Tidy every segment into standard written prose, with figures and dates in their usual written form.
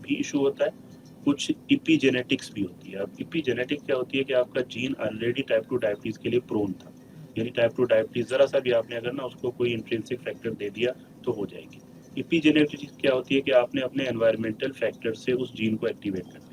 بھی ایشو ہوتا ہے, کچھ ایپیجینیٹکس بھی ہوتی ہے. اب ایپیجینیٹک کیا ہوتی ہے کہ آپ کا جین آلریڈی ٹائپ 2 ڈائبٹیز کے لیے پرون تھا, یعنی ٹائپ 2 ڈائبٹیز ذرا سا بھی آپ نے اگر نا اس کو کوئی انٹرنسک فیکٹر دے دیا تو ہو جائے گی. ایپیجینیٹکس کیا ہوتی ہے کہ آپ نے اپنے انوائرمنٹل فیکٹر سے اس جین کو ایکٹیویٹ کر دیا.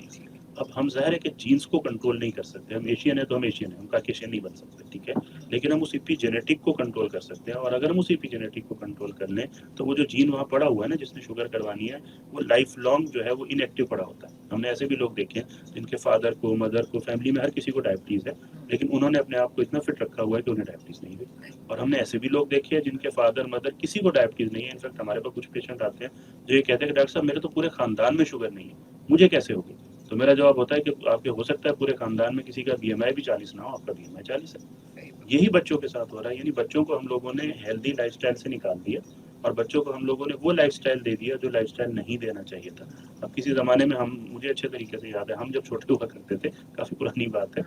اب ہم ظاہر ہے کہ جینس کو کنٹرول نہیں کر سکتے, ہم ایشین ہیں تو ہم ایشین ہیں, ہم کاکیشین نہیں بن سکتے, ٹھیک ہے, لیکن ہم اس ایپی جینیٹک کو کنٹرول کر سکتے ہیں. اور اگر ہم اس ایپی جینیٹک کو کنٹرول کر لیں تو وہ جو جین وہاں پڑا ہوا ہے نا جس نے شوگر کروانی ہے, وہ لائف لانگ جو ہے وہ ان ایکٹیو پڑا ہوتا ہے. ہم نے ایسے بھی لوگ دیکھے ہیں جن کے فادر کو, مدر کو, فیملی میں ہر کسی کو ڈائبٹیز ہے, لیکن انہوں نے اپنے آپ کو اتنا فٹ رکھا ہوا ہے کہ انہیں ڈائبٹیز نہیں ہوئی. اور ہم نے ایسے بھی لوگ دیکھے ہیں جن کے فادر مدر کسی کو ڈائبٹیز نہیں ہے. انفیکٹ ہمارے پاس کچھ پیشنٹ آتے ہیں جو یہ کہتے ہیں کہ ڈاکٹر صاحب میرے تو پورے خاندان میں شوگر نہیں ہے, مجھے کیسے ہوگی؟ تو میرا جواب ہوتا ہے کہ آپ کے ہو سکتا ہے پورے خاندان میں کسی کا بی ایم آئی بھی 40 نہ ہو, آپ کا بی ایم آئی 40 ہے. یہی بچوں کے ساتھ ہو رہا ہے, یعنی بچوں کو ہم لوگوں نے ہیلدی لائف سٹائل سے نکال دیا اور بچوں کو ہم لوگوں نے وہ لائف سٹائل دے دیا جو لائف سٹائل نہیں دینا چاہیے تھا. اب کسی زمانے میں مجھے اچھے طریقے سے یاد ہے, ہم جب چھوٹے ہوا کرتے تھے, کافی پرانی بات ہے,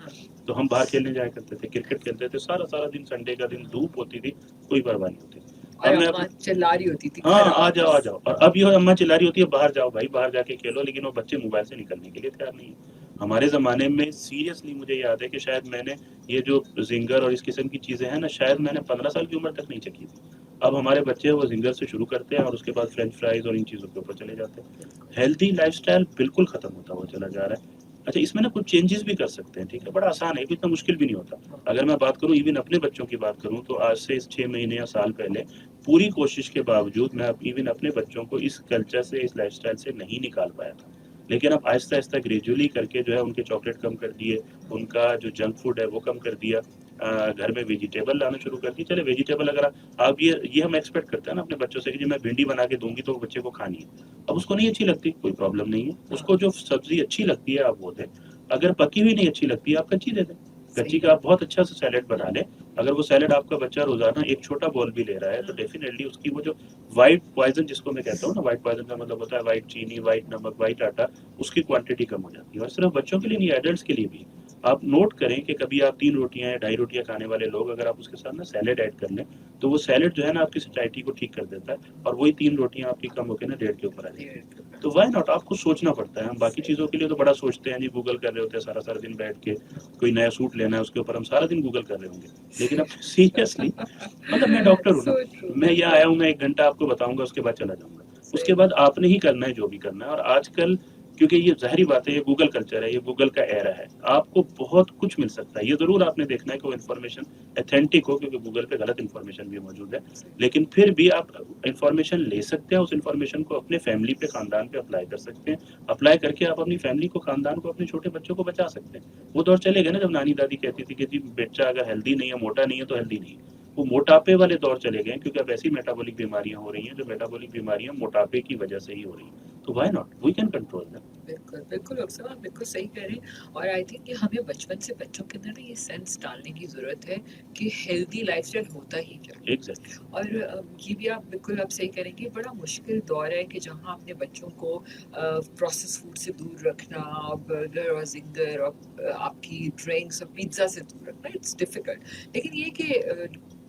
تو ہم باہر کھیلنے جایا کرتے تھے, کرکٹ کھیلتے تھے, سارا دن سنڈے کا دن دھوپ ہوتی تھی, کوئی پرواہ نہیں ہوتی. اور اماں چلا رہی ہوتی تھی, ہاں آ جاؤ. اور اب یہ اماں چلا رہی ہوتی ہے باہر جاؤ بھائی, باہر جا کے کھیلو, لیکن وہ بچے موبائل سے نکلنے کے لیے تیار نہیں ہے. ہمارے زمانے میں سیریسلی مجھے یاد ہے کہ شاید میں نے یہ جو زنگر اور اس قسم کی چیزیں ہیں نا, شاید میں نے 15 سال کی عمر تک نہیں چکی تھی. اب ہمارے بچے وہ زنگر سے شروع کرتے ہیں اور اس کے بعد فرینچ فرائز اور ان چیزوں کے اوپر چلے جاتے ہیں. ہیلدی لائف سٹائل بالکل ختم ہوتا ہوا چلا جا رہا ہے. اچھا, اس میں نا کچھ چینجز بھی کر سکتے ہیں, ٹھیک ہے, بڑا آسان ہے, اتنا مشکل بھی نہیں ہوتا. اگر میں بات کروں ایون اپنے بچوں کی بات کروں تو آج سے 6 مہینے یا سال پہلے پوری کوشش کے باوجود میں ایون اپنے بچوں کو اس کلچر سے, اس لائف سٹائل سے نہیں نکال پایا تھا. لیکن اب آہستہ آہستہ گریجولی کر کے جو ہے ان کے چاکلیٹ کم کر دیے, ان کا جو جنک فوڈ ہے وہ کم کر دیا, گھر میں ویجیٹیبل لانا شروع کر دی. چلے ویجیٹیبل اگر آپ یہ ہم ایکسپیکٹ کرتے ہیں نا اپنے بچوں سے کہ میں بھنڈی بنا کے دوں گی تو بچے کو کھانی ہے, اب اس کو نہیں اچھی لگتی, کوئی پرابلم نہیں ہے, اس کو جو سبزی اچھی لگتی ہے آپ وہ دیں. اگر پکی ہوئی نہیں اچھی لگتی ہے آپ کچی دے دیں, کچی کا آپ بہت اچھا سا سیلیڈ بنا لیں. اگر وہ سیلیڈ آپ کا بچہ روزانہ ایک چھوٹا بول بھی لے رہا ہے تو ڈیفینیٹلی اس کی وہ جو وائٹ پوائزن جس کو میں کہتا ہوں نا, وائٹ پوائزن کا مطلب ہوتا ہے وائٹ چینی, وائٹ نمک, وائٹ آٹا, اس کی کوانٹٹی کم ہو جاتی ہے. اور صرف بچوں کے لیے نہیں, ایڈلٹس کے لیے بھی. آپ نوٹ کریں کہ کبھی آپ 3 روٹیاں یا 2.5 روٹیاں کھانے والے لوگ اگر آپ اس کے ساتھ نا سیلیڈ ایڈ کر لیں تو وہ سیلیڈ جو ہے نا آپ کی سیٹائٹی کو ٹھیک کر دیتا ہے, اور وہی 3 روٹیاں آپ کی کم ہو کے نا 1.5 کے اوپر آ جاتی ہیں. تو وائی ناٹ, آپ کو سوچنا پڑتا ہے. ہم باقی چیزوں کے لیے تو بڑا سوچتے ہیں جی, گوگل کر رہے ہوتے ہیں سارا دن بیٹھ کے, کوئی نیا سوٹ لینا ہے اس کے اوپر ہم سارا دن گوگل کر رہے ہوں گے. لیکن اب سیریسلی مطلب میں ڈاکٹر ہوں نا, میں یہاں آیا ہوں, میں 1 گھنٹہ آپ کو بتاؤں گا, اس کے بعد چلا جاؤں گا. اس کے بعد آپ نے ہی کرنا ہے جو بھی کرنا ہے. اور آج کل کیونکہ یہ ظاہری بات ہے, یہ گوگل کلچر ہے, یہ گوگل کا ایرا ہے, آپ کو بہت کچھ مل سکتا ہے. یہ ضرور آپ نے دیکھنا ہے کہ وہ انفارمیشن اتھینٹک ہو, کیونکہ گوگل پہ غلط انفارمیشن بھی موجود ہے, لیکن پھر بھی آپ انفارمیشن لے سکتے ہیں. اس انفارمیشن کو اپنے فیملی پہ, خاندان پہ اپلائی کر سکتے ہیں. اپلائی کر کے آپ اپنی فیملی کو, خاندان کو, اپنے چھوٹے بچوں کو بچا سکتے ہیں. وہ دور چلے گئے نا جب نانی دادی کہتی تھی کہ جی بچہ اگر ہیلدی نہیں ہے, موٹا نہیں ہے تو ہیلدی نہیں ہے. وہ موٹاپے والے دور چلے گئے, کیونکہ اب ایسی میٹابولک بیماریاں ہو رہی ہیں جو میٹابولک بیماریاں موٹاپے کی وجہ سے ہی ہو رہی ہیں. تو why not, we can control them. بالکل ڈاکٹر صاحب آپ بالکل صحیح کہہ رہے ہیں. اور آئی تھنک کہ ہمیں بچپن سے بچوں کے اندر یہ سینس ڈالنے کی ضرورت ہے کہ ہیلدی لائف اسٹائل ہوتا ہی کیا. اور یہ بھی آپ بالکل آپ صحیح کریں گے, بڑا مشکل دور ہے کہ جہاں اپنے بچوں کو پروسیس فوڈ سے دور رکھنا, برگر اور زنگر اور آپ کی ڈرنکس اور پیزا سے دور رکھنا, اٹس ڈیفیکلٹ. لیکن یہ کہ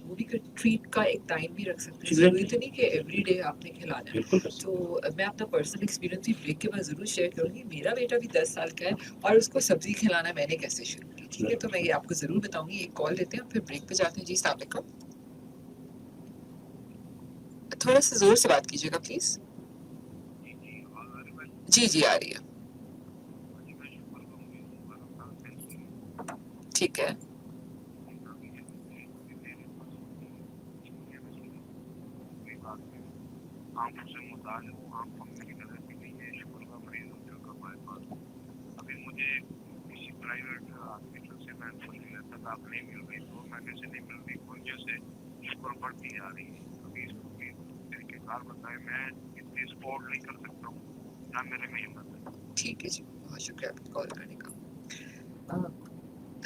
وہ بھی ٹریٹ کا ایک ٹائم بھی رکھ سکتے ہیں, ضروری تو نہیں کہ ایوری ڈے آپ نے کھلانا ہے. تو میں اپنا پرسنل ایکسپیرینس بھی بریک کے بعد ضرور شیئر کروں گی. میرا بیٹا بھی 10 سال کا ہے اور اس کو سبزی کھلانا میں نے کیسے شروع کی, ٹھیک ہے, تو میں یہ آپ کو ضرور بتاؤں گی. ایک کال لیتے ہیں پھر بریک پہ جاتے ہیں. جی السلام علیکم, تھوڑا سا زور سے بات کیجیے گا پلیز. جی آ رہی ہے, ٹھیک ہے. آنکھوں سے متعلق ہوں, آنکھوں میں میری نظر بھی نہیں ہے, شوگر کا مریض ہوں, دل کا بائی پاس. ابھی مجھے کسی پرائیویٹ ہاسپٹل سے میں فلی اطلاق نہیں مل رہی, 2 مہینے سے نہیں مل رہی, وجہ سے شوگر بڑھتی جا رہی ہے. ابھی اس کو کوئی طریقے کار بتائے, میں اتنی سپورٹ نہیں کر سکتا ہوں نہ میرے میں ہمت ہے. ٹھیک ہے جی, بہت شکریہ آپ کی کال کرنے کا.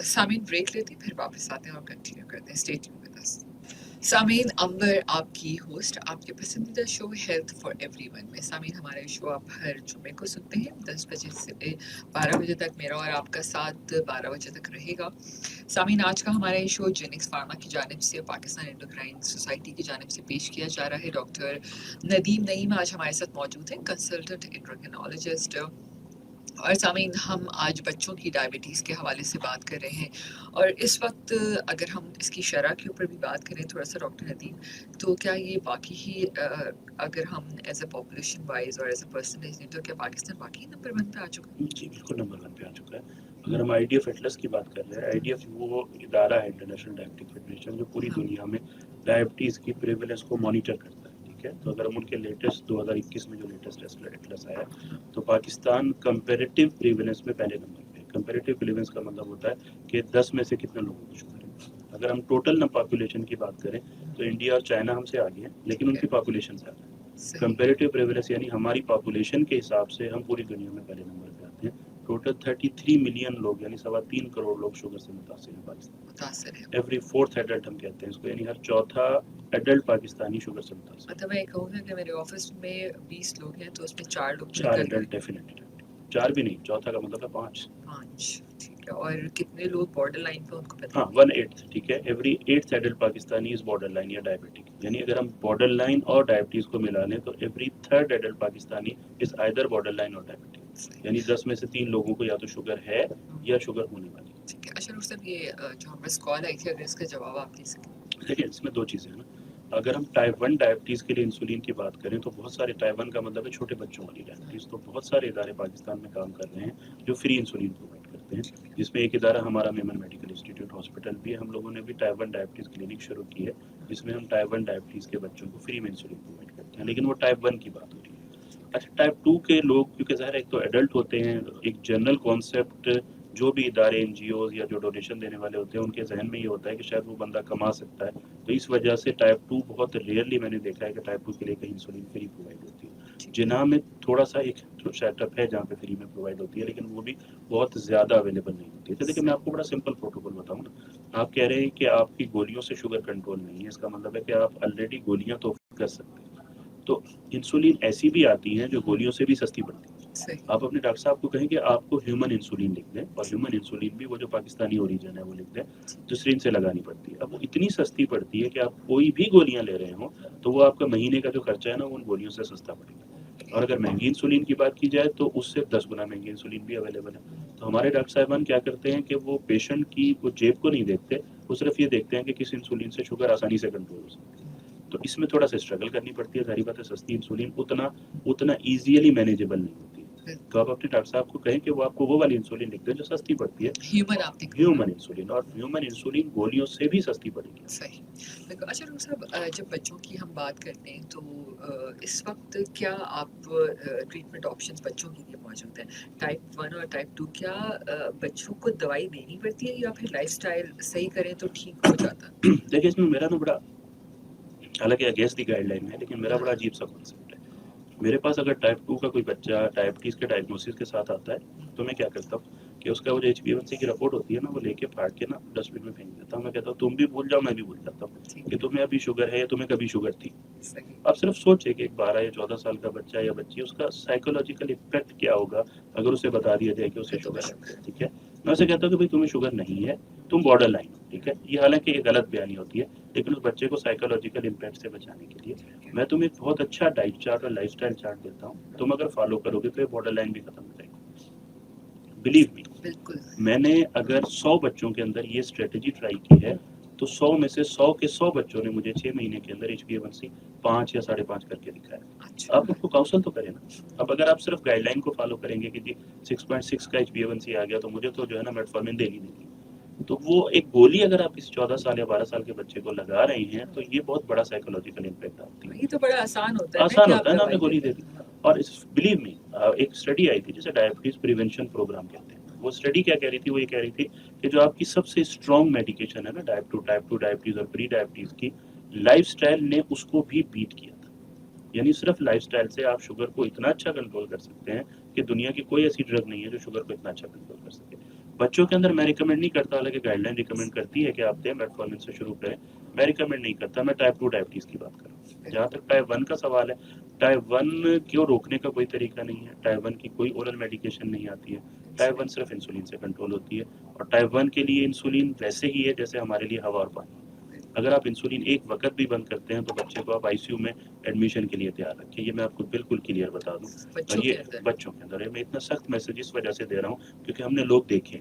سامعین بریک لیتے ہیں, پھر واپس آتے ہیں اور کنٹینیو کرتے ہیں. Stay tune with us. سامعین، امبر آپ کی ہوسٹ آپ کے پسندیدہ show health for everyone میں. سامعین، ہمارا یہ شو آپ ہر جمعے کو سنتے ہیں 10 بجے سے 12 بجے تک. میرا اور آپ کا ساتھ 12 بجے تک رہے گا. سامعین، آج کا ہمارا یہ شو جینکس فارما کی جانب سے پاکستان انڈوکرائن سوسائٹی کی جانب سے پیش کیا جا رہا ہے. ڈاکٹر ندیم نعیم آج ہمارے ساتھ موجود ہیں، کنسلٹنٹ انڈوکرینالوجسٹ. اور سامعین، ہم آج بچوں کی ڈائبٹیز کے حوالے سے بات کر رہے ہیں. اور اس وقت اگر ہم اس کی شرح کے اوپر بھی بات کریں تھوڑا سا ڈاکٹر ندیم، تو کیا یہ باقی ہی اگر ہم ایز اے پاپولیشن وائز اور ایز اے پرسنٹیج دیں تو کیا پاکستان باقی نمبر 1 پہ آ چکا ہے؟ جی بالکل نمبر 1 پہ آ چکا ہے. اگر ہم آئی ڈی ایف ایٹلس کی بات کر رہے ہیں، آئی ڈی ایف وہ ادارہ ہے انٹرنیشنل ڈائبٹک فیڈریشن جو پوری دنیا میں ڈائبٹیز کی پریویلنس کو مانیٹر کرتا ہے. ٹھیک ہے، تو اگر ہم ان کے لیٹسٹ 2021 میں جو لیٹسٹ ایٹلس آیا تو پاکستان کمپیریٹیو پریویلنس میں پہلے نمبر پہ ہے. کمپیریٹیو پریویلنس کا مطلب ہوتا ہے کہ 10 میں سے کتنے لوگوں کو شوگر ہے. اگر ہم ٹوٹل پاپولیشن کی بات کریں تو انڈیا اور چائنا ہم سے آگے ہیں، لیکن ان کی پاپولیشن سے آگے. کمپیریٹیو پریویلنس یعنی ہماری پاپولیشن کے حساب سے ہم پوری دنیا میں پہلے نمبر پہ آتے ہیں. ٹوٹل 33 ملین لوگ یعنی 3.25 کروڑ لوگ شوگر سے متاثر ہیں پاکستان. متاثر ہے. ایوری فورتھ ایڈلٹ ہم کہتے ہیں اس کو، یعنی ہر چوتھا ایڈلٹ پاکستانی شوگر سے متاثر. مطلب میں کہوں گا کہ میرے آفس میں 20 لوگ ہیں تو اس میں 4 لوگ 4 ایڈلٹ ڈیفینیٹلی، 4 بھی نہیں، چوتھا کا مطلب ہے 5. 5. ٹھیک ہے. اور کتنے لوگ بارڈر لائن پہ، ان کو پتہ ہاں 1/8. ٹھیک ہے، ایوری 8th ایڈلٹ پاکستانی از بارڈر لائن یا ڈائبٹک. یعنی اگر ہم بارڈر لائن اور ڈائبٹیز کو ملا لیں تو ایوری 3rd ایڈلٹ پاکستانی از آئیدر بارڈر لائن اور ڈائبٹک. یعنی 10 میں سے 3 لوگوں کو یا تو شوگر ہے یا شوگر ہونے والی. ٹھیک ہے. اچھا ڈاکٹر صاحب، یہ جو ہمارے پاس کال آئی تھی، اگر اس کا جواب آپ دے سکیں. دیکھیں اس میں 2 چیزیں ہیں نا. اگر ہم ٹائپ 1 ڈائبٹیز کے لیے انسولین کی بات کریں تو بہت سارے، ٹائپ 1 کا مطلب ہے چھوٹے بچوں والی ڈائبٹیز، تو بہت سارے ادارے پاکستان میں کام کر رہے ہیں جو فری انسولین پرووائڈ کرتے ہیں، جس میں ایک ادارہ ہمارا میمن میڈیکل انسٹیٹیوٹ ہاسپٹل بھی ہے. ہم لوگوں نے بھی ٹائپ 1 ڈائبٹیز کلینک شروع کی ہے جس میں ہم ٹائپ 1 ڈائبٹیز کے بچوں کو فری میں انسولین پرووائڈ کرتے ہیں، لیکن وہ ٹائپ 1 کی بات ہو رہی ہے. اچھا ٹائپ 2 کے لوگ کیونکہ ظاہر ایک تو ایڈلٹ ہوتے ہیں، ایک جنرل کانسیپٹ جو بھی ادارے این جی اوز یا جو ڈونیشن دینے والے ہوتے ہیں ان کے ذہن میں یہ ہوتا ہے کہ شاید وہ بندہ کما سکتا ہے، تو اس وجہ سے ٹائپ 2 بہت ریئرلی میں نے دیکھا ہے کہ ٹائپ 2 کے لیے کہیں انسولین فری پرووائڈ ہوتی ہے. جناح میں تھوڑا سا ایک سیٹ اپ ہے جہاں پہ فری میں پرووائڈ ہوتی ہے، لیکن وہ بھی بہت زیادہ اویلیبل نہیں ہوتی ہے. لیکن میں آپ کو بڑا سمپل پروٹوکول بتاؤں نا. آپ کہہ رہے ہیں کہ آپ کی گولیوں سے شوگر کنٹرول نہیں ہے، اس کا مطلب ہے کہ آپ آلریڈی گولیاں تو کر سکتے ہیں. تو انسولین ایسی بھی آتی ہیں جو گولیوں سے بھی سستی پڑتی ہے. آپ اپنے ڈاکٹر صاحب کو کہیں کہ آپ کو ہیومن انسولین لکھ دیں، اور ہیومن انسولین بھی وہ جو پاکستانی اوریجن ہے وہ لکھ دیں جو سرنج سے لگانی پڑتی ہے. اب وہ اتنی سستی پڑتی ہے کہ آپ کوئی بھی گولیاں لے رہے ہوں تو وہ آپ کا مہینے کا جو خرچہ ہے نا وہ ان گولیوں سے سستا پڑے گا. اور اگر مہنگی انسولین کی بات کی جائے تو اس سے 10 گنا مہنگی انسولین بھی اویلیبل ہے. تو ہمارے ڈاکٹر صاحبان کیا کرتے ہیں کہ وہ پیشنٹ کی وہ جیب کو نہیں دیکھتے، وہ صرف یہ دیکھتے ہیں کہ کس انسولین سے شوگر آسانی سے کنٹرول ہو سکتی ہے. تو اس میں تھوڑا سا اسٹرگل کرنی پڑتی ہے، ظاہری بات ہے سستی انسولین اتنا ایزیلی مینیجیبل نہیں ہوتی. تو آپ اپنے ڈاکٹر صاحب کو کہیں کہ وہ آپ کو وہ والی انسولین لکھ دیں جو سستی پڑتی ہے، ہیومن انسولین. اور ہیومن انسولین گولیوں سے بھی سستی پڑے گی. صحیح. اچھا ڈاکٹر صاحب، جب بچوں کی ہم بات کرتے ہیں تو اس وقت کیا آپ ٹریٹمنٹ آپشنز بچوں کے لیے موجود ہیں ٹائپ 1 اور ٹائپ 2؟ کیا بچوں کو دوائی دینی پڑتی ہے یا پھر لائف سٹائل صحیح کریں تو ٹھیک ہو جاتا ہے؟ دیکھیں اس میں میرا نا بڑا، حالانکہ اگینسٹ دی گائیڈ لائن ہے، لیکن میرا بڑا عجیب سا کانسیپٹ ہے. میرے پاس اگر ٹائپ 2 کا کوئی بچہ ڈائبٹیز کے ڈائگنوسس کے ساتھ آتا ہے تو میں کیا کرتا ہوں کہ اس کا وہ جو HbA1c کی رپورٹ ہوتی ہے نا وہ لے کے پھاڑ کے نا ڈسٹ بن میں پھینک دیتا ہوں. میں کہتا ہوں تم بھی بھول جاؤ میں بھی بھول جاتا ہوں کہ تمہیں ابھی شوگر ہے یا تمہیں کبھی شوگر تھی. آپ صرف سوچیں کہ ایک 12 یا 14 سال کا بچہ یا بچی، اس کا سائیکولوجیکل امپیکٹ کیا ہوگا اگر اسے بتا دیا جائے کہ اسے شوگر ہے. ٹھیک ہے، میں اسے کہتا ہوں کہ بھائی تمہیں شوگر نہیں ہے، تم بارڈر لائن. ٹھیک ہے، یہ حالانکہ یہ غلط بیانی ہوتی ہے، لیکن اس بچے کو سائیکولوجیکل امپیکٹ سے بچانے کے لیے میں تمہیں ایک بہت اچھا ڈائٹ چارٹ اور لائف سٹائل چارٹ دیتا ہوں. تم اگر فالو کرو گے تو یہ بارڈر لائن بھی ختم ہو جائے گی. بلیو می، بالکل. میں نے اگر 100 بچوں کے اندر یہ اسٹریٹجی ٹرائی کی ہے تو 100 میں سے 100 کے 100 بچوں نے مجھے 6 مہینے کے اندر HbA1c 5 یا 5.5 کر کے دکھایا. آپ ان کو کاؤنسل تو کریں نا. اب اگر آپ صرف گائیڈ لائن کو فالو کریں گے کہ جی 6.6 کا HbA1c آ گیا تو مجھے تو جو ہے نا میٹفورمن دینی نہیں تھی، تو وہ ایک گولی اگر آپ کسی 14 سال یا 12 سال کے بچے کو لگا رہے ہیں تو یہ بہت بڑا سائیکولوجیکل امپیکٹ آتی ہے. یہ تو بڑا آسان ہوتا ہے، آسان ہوتا ہے نا، آپ نے گولی دے دی. اور بلیو می، ایک اسٹڈی آئی تھی جسے ڈائبٹیز پریونشن پروگرام کہتے ہیں. وہ اسٹڈی کیا کہہ رہی تھی؟ وہ یہ کہہ رہی تھی کہ جو آپ کی سب سے اسٹرانگ میڈیکیشن ہے نا ٹائپ 2 ڈائبٹیز اور پری ڈائبٹیز کی، لائف سٹائل نے اس کو بھی بیٹ کیا تھا. یعنی صرف لائف سٹائل سے آپ شوگر کو اتنا اچھا کنٹرول کر سکتے ہیں کہ دنیا کی کوئی ایسی ڈرگ نہیں ہے جو شوگر کو اتنا اچھا کنٹرول کر سکے. بچوں کے اندر میں ریکمینڈ نہیں کرتا، حالانکہ گائیڈ لائن ریکمینڈ کرتی ہے کہ آپ دیں میٹفورمن سے شروع کریں، میں ریکمینڈ نہیں کرتا. میں ٹائپ 2 ڈائبٹیز کی بات کر رہا ہوں. جہاں تک ٹائپ 1 کا سوال ہے, ٹائپ 1 کو روکنے کا کوئی طریقہ نہیں ہے. ٹائپ 1 کی کوئی اورل میڈیکیشن نہیں آتی ہے. ٹائپ 1 صرف انسولین سے کنٹرول ہوتی ہے, اور ٹائپ 1 کے لیے انسولین ویسے ہی ہے جیسے ہمارے لیے ہوا اور پانی. اگر آپ انسولین ایک وقت بھی بند کرتے ہیں تو بچے کو آپ آئی سی یو میں ایڈمیشن کے لیے تیار رکھیں. یہ میں آپ کو بالکل کلیئر بتا دوں. بچوں اور کے یہ اندر بچوں کے اندر ہے. میں اتنا سخت میسج اس وجہ سے دے رہا ہوں کیونکہ ہم نے لوگ دیکھے,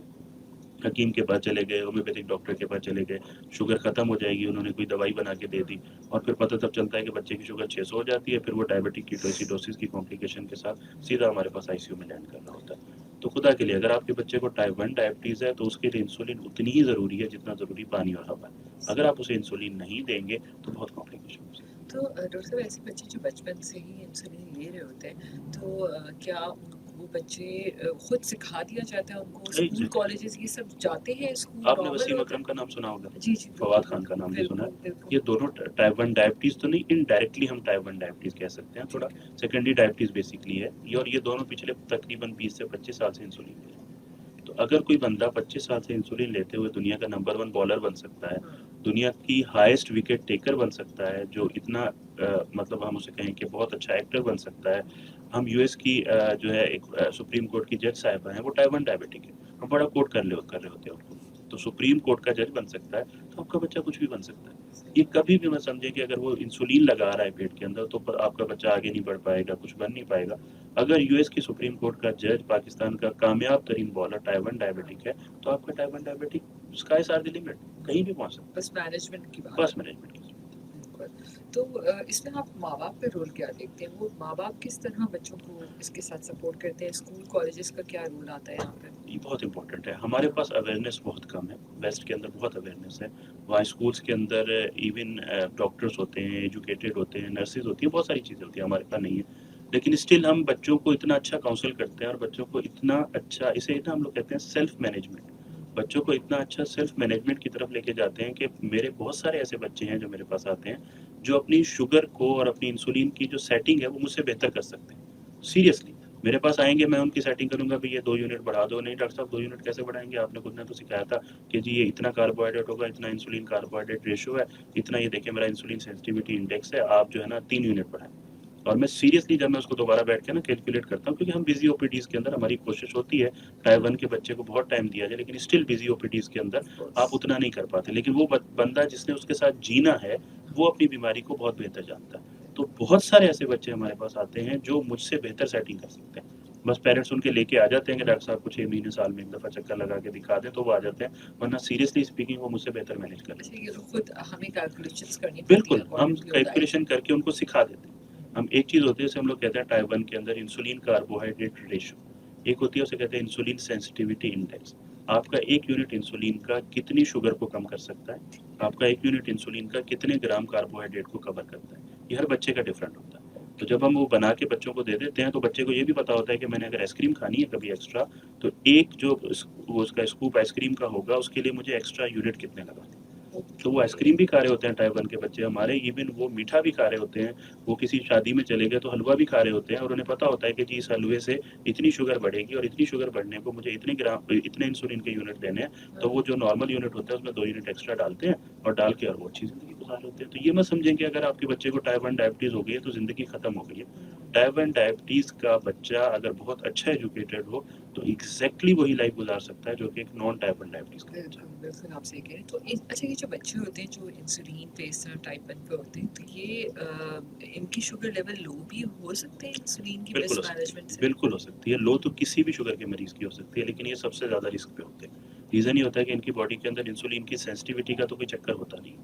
حکیم کے پاس چلے گئے, ہومیوپیتھک ڈاکٹر کے پاس چلے گئے, شوگر ختم ہو جائے گی, انہوں نے کوئی دوائی بنا کے دے دی, اور پھر پتہ تب چلتا ہے کہ بچے کی شوگر 600 ہو جاتی ہے. پھر وہ ڈائبٹک کیٹوسیڈوسس کی کمپلیکیشن کے ساتھ سیدھا ہمارے پاس آئی سی یو میں لینڈ کر رہا ہوتا ہے. تو خدا کے لیے اگر آپ کے بچے کو ٹائپ 1 ڈائبٹیز ہے تو اس کے لیے انسولین اتنی ہی ضروری ہے جتنا ضروری پانی اور ہوا ہے. اگر آپ اسے انسولین نہیں دیں گے تو بہت کمپلیکیشن ہو سکتی ہے. تو ڈاکٹر صاحب ایسے بچے جو بچپن سے ہی انسولین لے رہے ہوتے ہیں تو کیا وہ بچے خود سکھا دیا جاتا ہے ان کو, اسکول کالجز یہ سب جاتے ہیں اسکول آپ نے نارمل وسیم ہوتا اکرم کا نام سنا ہوگا, ہے؟ جی جی فواد خان کا نام بھی سنا بالکل ہے. بالکل یہ دونوں ٹائپ 1 ڈائبٹیز تو نہیں, انڈائریکٹلی ہم ٹائپ 1 ڈائبٹیز کہہ سکتے ہیں. تھوڑا سیکنڈری ڈائبٹیز بیسکلی ہے یہ, اور یہ دونوں پچھلے تقریباً 20 سے 25 سال سے انسولین لے رہے ہیں. تو اگر کوئی بندہ 25 سال سے انسولین لیتے ہوئے دنیا کا نمبر 1 بالر بن سکتا ہے, دنیا کی ہائیسٹ وکٹ ٹیکر بن سکتا ہے, جو اتنا مطلب ہم اسے کہیں کہ بہت اچھا ایکٹر بن سکتا ہے. ہم یو ایس کی جو ہے ایک سپریم کورٹ کی جج صاحبہ ہیں, وہ ٹائپ 1 ڈائبٹک ہے. ہم بڑا کوٹ کر رہے ہوتے ہیں ان کو. تو سپریم کورٹ کا جج بن سکتا ہے تو آپ کا بچہ کچھ بھی بن سکتا ہے. یہ کبھی بھی مت سمجھیں کہ اگر وہ انسولین لگا رہا ہے پیٹ کے اندر تو آپ کا بچہ آگے نہیں بڑھ پائے گا, کچھ بن نہیں پائے گا. اگر یو ایس کی سپریم کورٹ کا جج پاکستان کا کامیاب ترین بالر ٹائپ 1 ڈائبٹک ہے تو آپ کا type 1 diabetic skies are the limit, کہیں بھی پہنچ سکتا بس مینجمنٹ کی ہے. بات. بس مینجمنٹ کی. تو اس میں آپ ماں باپ کا رول کیا دیکھتے ہیں؟ وہ ماں باپ کس طرح بچوں کو اس کے ساتھ سپورٹ کرتے ہیں؟ اسکول کالجز کا کیا رول آتا ہے یہاں پہ؟ یہ بہت امپورٹنٹ ہے. ہمارے پاس اویئرنیس بہت کم ہے. ویسٹ کے اندر بہت اویئرنیس ہے. وہاں اسکولس کے اندر ایون ڈاکٹرس ہوتے ہیں, ایجوکیٹڈ ہوتے ہیں, نرسز ہوتی ہیں, بہت ساری چیزیں ہوتی ہیں, ہمارے پاس نہیں ہے. لیکن اسٹل ہم بچوں کو اتنا اچھا کاؤنسل کرتے ہیں, اور بچوں کو اتنا اچھا, اسے نا ہم لوگ کہتے ہیں سیلف مینجمنٹ, بچوں کو اتنا اچھا سیلف مینجمنٹ کی طرف لے کے جاتے ہیں کہ میرے بہت سارے ایسے بچے ہیں جو میرے پاس آتے ہیں جو اپنی شوگر کو اور اپنی انسولین کی جو سیٹنگ ہے وہ مجھ سے بہتر کر سکتے ہیں. سیریسلی میرے پاس آئیں گے, میں ان کی سیٹنگ کروں گا, یہ 2 یونٹ بڑھا دو. نہیں ڈاکٹر صاحب 2 یونٹ کیسے بڑھائیں گے, آپ نے خود نے تو سکھایا تھا کہ جی یہ اتنا کاربوہائیڈریٹ ہوگا, اتنا انسولین کاربوہائیڈریٹ ریشو ہے, اتنا یہ دیکھیں میرا انسولین سینسٹیوٹی انڈیکس ہے, آپ جو ہے نا 3 یونٹ بڑھائیں. اور میں سیریسلی جب میں اس کو دوبارہ بیٹھ کے نا کیلکولیٹ کرتا ہوں, کیونکہ ہم بزی او پی ڈیز کے اندر ہماری کوشش ہوتی ہے ٹائپ 1 کے بچے کو بہت ٹائم دیا جائے, لیکن اسٹل بزی او پی ڈیز کے اندر آپ اتنا نہیں کر پاتے. لیکن وہ بندہ جس نے اس کے ساتھ جینا ہے وہ اپنی بیماری کو بہت بہتر جانتا ہے. تو بہت سارے ایسے بچے ہمارے پاس آتے ہیں جو مجھ سے بہتر سیٹنگ کر سکتے ہیں. بس پیرنٹس ان کے لے کے آ جاتے ہیں کہ ڈاکٹر صاحب کو 6 مہینے سال میں ایک دفعہ چکر لگا کے دکھا دیں, تو وہ آ جاتے ہیں, ورنہ سیریسلی اسپیکنگ وہ مجھ سے بہتر مینیج کر اچھا, لیتے ہیں. یہ خود ہمیں کیلکولیشنز کرنی پڑتی بالکل, ہیں ہم according to your diet. Calculation کر کے ان کو سکھا دیتے ہیں. ہم ایک چیز ہوتی ہے جیسے ہم لوگ کہتے ہیں ٹائپ 1 کے اندر انسولین کاربوہائیڈریٹ ریشو, ایک ہوتی ہے اسے کہتے ہیں انسولین سینسٹیوٹی انڈیکس. آپ کا 1 یونٹ انسولین کا کتنی شوگر کو کم کر سکتا ہے, آپ کا 1 یونٹ انسولین کا کتنے گرام کاربوہائیڈریٹ کو کور کرتا ہے. یہ ہر بچے کا ڈفرینٹ ہوتا ہے. تو جب ہم وہ بنا کے بچوں کو دے دیتے ہیں تو بچے کو یہ بھی پتا ہوتا ہے کہ میں نے اگر آئس کریم کھانی ہے کبھی ایکسٹرا, تو ایک جو اس کا اسکوپ آئس کریم کا ہوگا اس کے لیے مجھے ایکسٹرا یونٹ کتنے لگا. تو وہ آئس کریم بھی کھا رہے ہوتے ہیں ٹائپ 1 کے بچے ہمارے, ایون وہ میٹھا بھی کھا رہے ہوتے ہیں. وہ کسی شادی میں چلے گئے تو حلوہ بھی کھا رہے ہوتے ہیں, اور انہیں پتا ہوتا ہے کہ جی اس حلوے سے اتنی شوگر بڑھے گی, اور اتنی شوگر بڑھنے کو مجھے اتنے انسولین کے یونٹ دینے ہیں. تو وہ جو نارمل یونٹ ہوتا ہے اس میں 2 یونٹ ایکسٹرا ڈالتے ہیں, اور ڈال کے اور وہ اچھی زندگی گزار رہے ہوتے ہیں. تو یہ مت سمجھیں کہ اگر آپ کے بچے کو ٹائپ 1 ڈائبٹیز ہو گئی ہے تو زندگی ختم ہو گئی ہے. ٹائپ 1 ڈائبٹیز کا بچہ اگر بہت اچھا ایجوکیٹڈ ہو تو ایگزیکٹلی وہی لائف گزار سکتا ہے جو کہ ایک نان ٹائپ 1 ڈائبٹیز کا بچہ. بالکل آپ صحیح کہہ رہے ہیں. تو اچھا, یہ جو بچے ہوتے ہیں جو انسولین پہ اس طرح ٹائپ 1 پہ ہوتے ہیں, تو یہ ان کی شوگر لیول لو بھی ہو سکتے ہیں انسولین کی بالکل مس ہو سکتی مینجمنٹ ہے, سے؟ بالکل ہو سکتی ہے. لو تو کسی بھی شوگر کے مریض کی ہو سکتی ہے, لیکن یہ سب سے زیادہ رسک پہ ہوتے ہیں. ریزن یہ ہوتا ہے کہ ان کی باڈی کے اندر انسولین کی سینسٹیوٹی کا تو کوئی چکر ہوتا نہیں.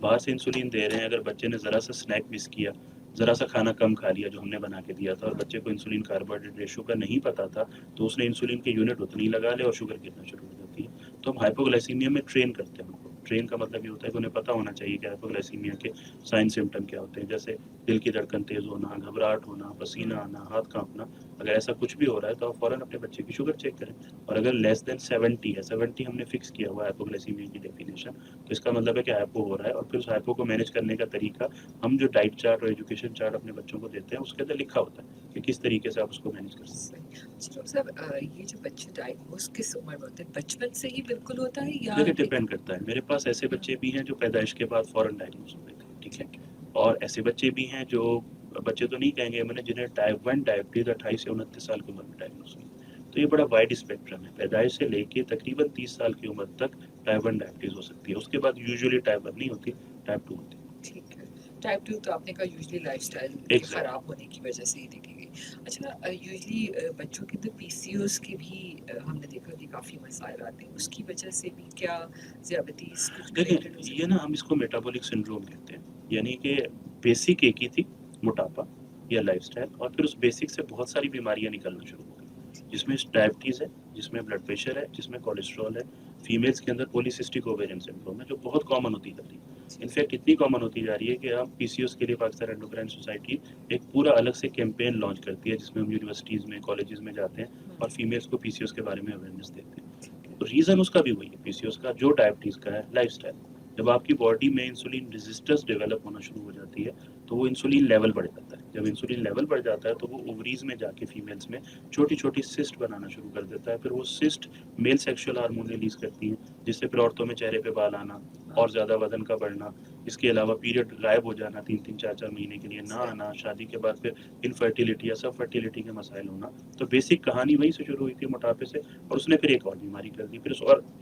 باہر سے انسولین دے رہے ہیں, اگر بچے نے ذرا سا اسنیک مس کیا, ذرا سا کھانا کم کھا لیا جو ہم نے بنا کے دیا تھا, اور بچے کو انسولین کاربوہائیڈریٹ ریشو کا نہیں پتا تھا, تو اس نے انسولین کے یونٹ اتنی لگا لے اور شوگر گرنا شروع ہو جاتی ہے. تو ہم ہائپوگلائسیمیا میں ٹرین کرتے ہیں ان کو. ٹرین کا مطلب یہ ہوتا ہے کہ انہیں پتا ہونا چاہیے کہ ہائپوگلائسیمیا کے سائن سمٹم کیا ہوتے ہیں, جیسے دل کی دھڑکن تیز ہونا, گھبراہٹ ہونا, پسینہ آنا, ہاتھ کانپنا. اگر ایسا کچھ بھی ہو رہا ہے تو آپ فوراً اپنے بچے کی شوگر چیک کریں. اور اگر لیس دین 70 ہے, 70 ہم نے فکس کیا ہوا ہے ہائپوگلائسیمیا کی ڈیفینیشن, تو اس کا مطلب ہے کہ ہائپو ہو رہا ہے. اور پھر اس ہائپو کو مینیج کرنے کا طریقہ ہم جو ڈائٹ چارٹ اور ایجوکیشن چارٹ اپنے بچوں کو دیتے ہیں اس کے اندر لکھا ہوتا ہے کہ کس طریقے سے آپ اس کو مینیج کر سکتے ہیں. صاحب یہ جو بچے ڈائگنوز کس عمر میں ہوتے ہیں, بچپن سے ہی بالکل ہوتا ہے یا دیکھیں ڈپینڈ کرتا ہے. میرے پاس ایسے بچے بھی ہیں جو پیدائش کے بعد فوراً ڈائگنوز ہو گئے تھے, ٹھیک ہے, اور ایسے بچے بھی ہیں جو بچے تو نہیں کہیں گے میں نے, جنہیں ٹائپ 1 ڈائبٹیز 28 سے 29 سال کی عمر میں ڈائگنوز ہوئی. تو یہ بڑا وائڈ اسپیکٹرم ہے, پیدائش سے لے کے تقریباً 30 سال کی عمر تک ٹائپ 1 ڈائبٹیز ہو سکتی ہے. اس کے بعد یوزلی ٹائپ 1 نہیں ہوتی, ٹائپ 2 ہوتی ہے. ٹھیک ہے. ٹائپ 2 تو آپ نے کہا یوزلی لائف اسٹائل کے Exactly. خراب ہونے کی وجہ سے ہی دیکھی گئی. اچھا یوزلی بچوں کے اندر پی سی اوز کے بھی ہم نے دیکھا کہ کافی مسائل آتے ہیں, اس کی وجہ سے بھی کیا ذیابیطیز کچھ دیکھیں related ہو سکتی یہ نا ہم اس کو میٹابولک سنڈروم کہتے ہیں, یعنی کہ بیسک ایک ہی تھی, موٹاپا یا لائف اسٹائل, اور پھر اس بیسک سے بہت ساری بیماریاں نکلنا شروع ہو گئی, جس میں ڈائبٹیز ہے, جس میں بلڈ پریشر ہے, جس میں کولیسٹرول ہے. فیمیلز کے اندر پولیسسٹک اوویرین سنڈروم ہے جو بہت کامن ہوتی جا رہی ہے. انفیکٹ اتنی کامن ہوتی جا رہی ہے کہ اب پی سی اوز کے لیے پاکستان اینڈوکرائن سوسائٹی ایک پورا الگ سے کیمپین لانچ کرتی ہے, جس میں ہم یونیورسٹیز میں, کالجز میں جاتے ہیں اور فیمیلز کو پی سی اوز کے بارے میں اویئرنیس دیتے ہیں. تو ریزن اس کا بھی وہی ہے, پی سی اوز کا جو ڈائبٹیز کا ہے, لائف اسٹائل. جب آپ کی باڈی میں انسولین ریزسٹنس ڈیولپ ہونا شروع ہو جاتی ہے تو وہ انسولین لیول بڑھ جاتا ہے. جب انسولین لیول بڑھ جاتا ہے تو وہ اووریز میں جا کے فیمیلز میں چھوٹی چھوٹی سسٹ بنانا شروع کر دیتا ہے. پھر وہ سسٹ میل سیکشول ہارمون ریلیز کرتی ہیں, جس سے پھر عورتوں میں چہرے پہ بال آنا اور زیادہ وزن کا بڑھنا, اس کے علاوہ پیریڈ غائب ہو جانا 3-3 4-4 مہینے کے لیے نہ آنا, شادی کے بعد پھر انفرٹیلیٹی یا سب فرٹیلیٹی کے مسائل ہونا. تو بیسک کہانی وہی سے شروع ہوئی تھی, موٹاپے سے, اور اس نے پھر ایک اور بیماری کر دی, پھر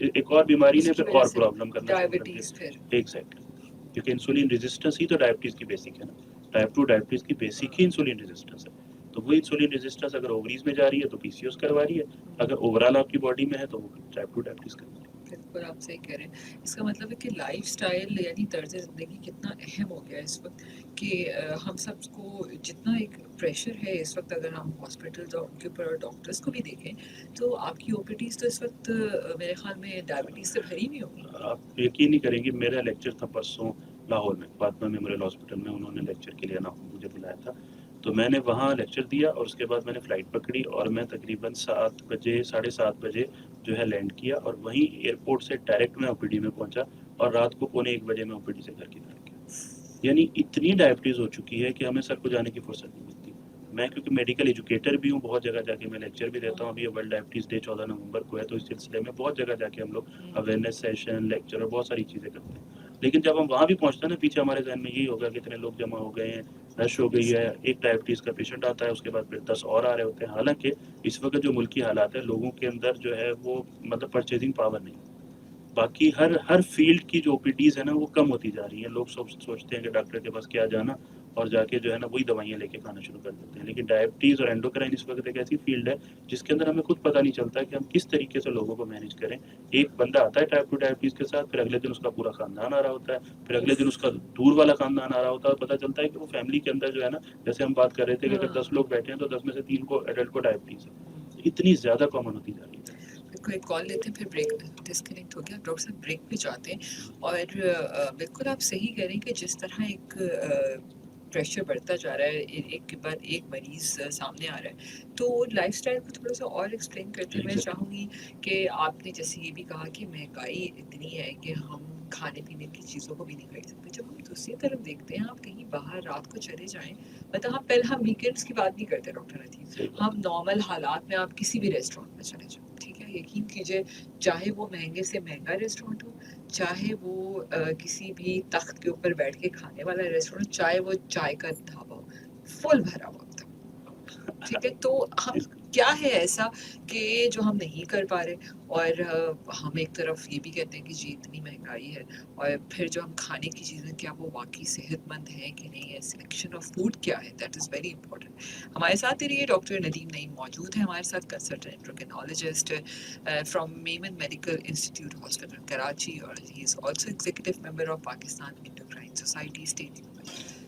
ایک اور بیماری نے پھر اور پرابلم کرنا شروع کر ڈائبٹیز دی. پھر ایگزیکٹلی, کیونکہ انسولین ریزسٹنس ہی تو ڈائبٹیز کی بیسک ہے نا. ٹائپ 2 ڈائبٹیز کی بیسک ہی انسولین ریزسٹنس ہے. تو وہ انسولین ریزسٹنس اگر اووریز میں جا رہی ہے تو پی سی اوز کروا رہی ہے, اگر اوورال آپ کی باڈی میں ہے تو وہ ٹائپ 2 ڈائبٹیز کروا رہی ہے. بالکل آپ صحیح کہہ رہے ہیں. اس کا مطلب ہے کہ لائف سٹائل یعنی طرز زندگی کتنا اہم ہو گیا ہے اس وقت, کہ ہم سب کو جتنا ایک پریشر ہے اس وقت, اگر ہم ہاسپٹلز اور ان کے اوپر ڈاکٹرز کو بھی دیکھیں تو آپ کی او پی ڈیز تو اس وقت میرے خیال میں ڈائبٹیز سے بھری ہوئی ہوں گی. آپ یقین نہیں کریں گے, میرا لیکچر تھا پرسوں لاہور میں, فاطمہ میموریل ہاسپٹل میں, انہوں نے لیکچر کے لیے مجھے بلایا تھا. تو میں نے وہاں لیکچر دیا اور اس کے بعد میں نے فلائٹ پکڑی اور میں تقریباً 7 بجے 7:30 بجے جو ہے لینڈ کیا, اور وہیں ایئرپورٹ سے ڈائریکٹ میں او پی ڈی میں پہنچا, اور رات کو 1:15 بجے میں او پی ڈی سے گھر کی طرف گیا. یعنی اتنی ڈائبٹیز ہو چکی ہے کہ ہمیں سر کو جانے کی فرصت نہیں ملتی. میں کیونکہ میڈیکل ایجوکیٹر بھی ہوں, بہت جگہ جا کے میں لیکچر بھی دیتا ہوں. ابھی ورلڈ ڈائبٹیز ڈے 14 نومبر کو ہے, تو اس سلسلے میں بہت جگہ جا کے ہم لوگ اویئرنیس سیشن, لیکچر اور بہت ساری چیزیں کرتے ہیں. لیکن جب ہم وہاں بھی پہنچتے ہیں نا, پیچھے ہمارے ذہن میں یہی ہوگا کہ اتنے لوگ جمع ہو گئے ہیں, رش ہو گئی ہے, ایک ڈائبٹیز کا پیشنٹ آتا ہے, اس کے بعد پھر 10 اور آ رہے ہوتے ہیں. حالانکہ اس وقت جو ملکی حالات ہیں, لوگوں کے اندر جو ہے وہ مطلب پرچیزنگ پاور نہیں. باقی ہر فیلڈ کی جو او پی ڈیز ہیں نا وہ کم ہوتی جا رہی ہیں. لوگ سوچتے ہیں کہ ڈاکٹر کے پاس کیا جانا, اور جا کے جو ہے نا وہی دوائیاں لے کے کھانا شروع کر دیتے ہیں. لیکن ڈائبٹیز اور اینڈوکرائن اس وقت ایک ایسی فیلڈ ہے جس کے اندر ہمیں خود پتہ نہیں چلتا کہ ہم کس طریقے سے لوگوں کو مینیج کریں. ایک بندہ آتا ہے ٹائپ 2 ڈائبٹیز کے ساتھ, پھر اگلے دن اس کا پورا خاندان آ رہا ہوتا ہے, پھر اگلے دن اس کا دور والا خاندان آ رہا ہوتا ہے, اور پتہ چلتا ہے کہ وہ فیملی کے اندر جو ہے نا, جیسے ہم بات کر رہے تھے کہ اگر 10 لوگ بیٹھے ہیں تو 10 میں سے 3 کو ایڈلٹ کو ڈائبٹیز ہے. اتنی زیادہ کامن ہوتی جا رہی ہے. بالکل, ایک کال لیتے ہیں پھر بریک ڈسکنیکٹ ہو گیا. ڈاکٹر صاحب بریک پہ جاتے ہیں, اور بالکل آپ صحیح کہہ رہے ہیں کہ جس طرح ایک پریشر بڑھتا جا رہا ہے, ایک کے بعد ایک مریض سامنے آ رہا ہے, تو لائف اسٹائل کو تھوڑا سا اور ایکسپلین کرتے ہوئے میں چاہوں گی کہ آپ نے جیسے یہ بھی کہا کہ مہنگائی اتنی ہے کہ ہم کھانے پینے کی چیزوں کو بھی نہیں خرید سکتے. جب ہم دوسری طرف دیکھتے ہیں, آپ کہیں باہر رات کو چلے جائیں, مطلب ہم ویکینڈس کی بات نہیں کرتے ڈاکٹر ندیم, ہم نارمل حالات میں آپ کسی بھی ریسٹورینٹ میں چلے جائیں, ٹھیک ہے, یقین کیجیے چاہے وہ مہنگے سے مہنگا ریسٹورینٹ ہو, چاہے وہ کسی بھی تخت کے اوپر بیٹھ کے کھانے والا ریسٹورینٹ, چاہے وہ چائے کا ڈھابا ہو, فل بھرا ہوا ہوتا ہے. ٹھیک ہے, تو ہم کیا ہے ایسا کہ جو ہم نہیں کر پا رہے, اور ہم ایک طرف یہ بھی کہتے ہیں کہ جی اتنی مہنگائی ہے, اور پھر جو ہم کھانے کی چیزیں کیا وہ واقعی صحت مند ہیں کہ نہیں ہے, سلیکشن آف فوڈ کیا ہے, دیٹ از ویری امپورٹنٹ. ہمارے ساتھ ہی رہیے, ڈاکٹر ندیم نعیم موجود ہیں ہمارے ساتھ, consultant endocrinologist from Memon medical institute hospital Karachi, اور he is also executive member of Pakistan endocrine society. اسٹیٹ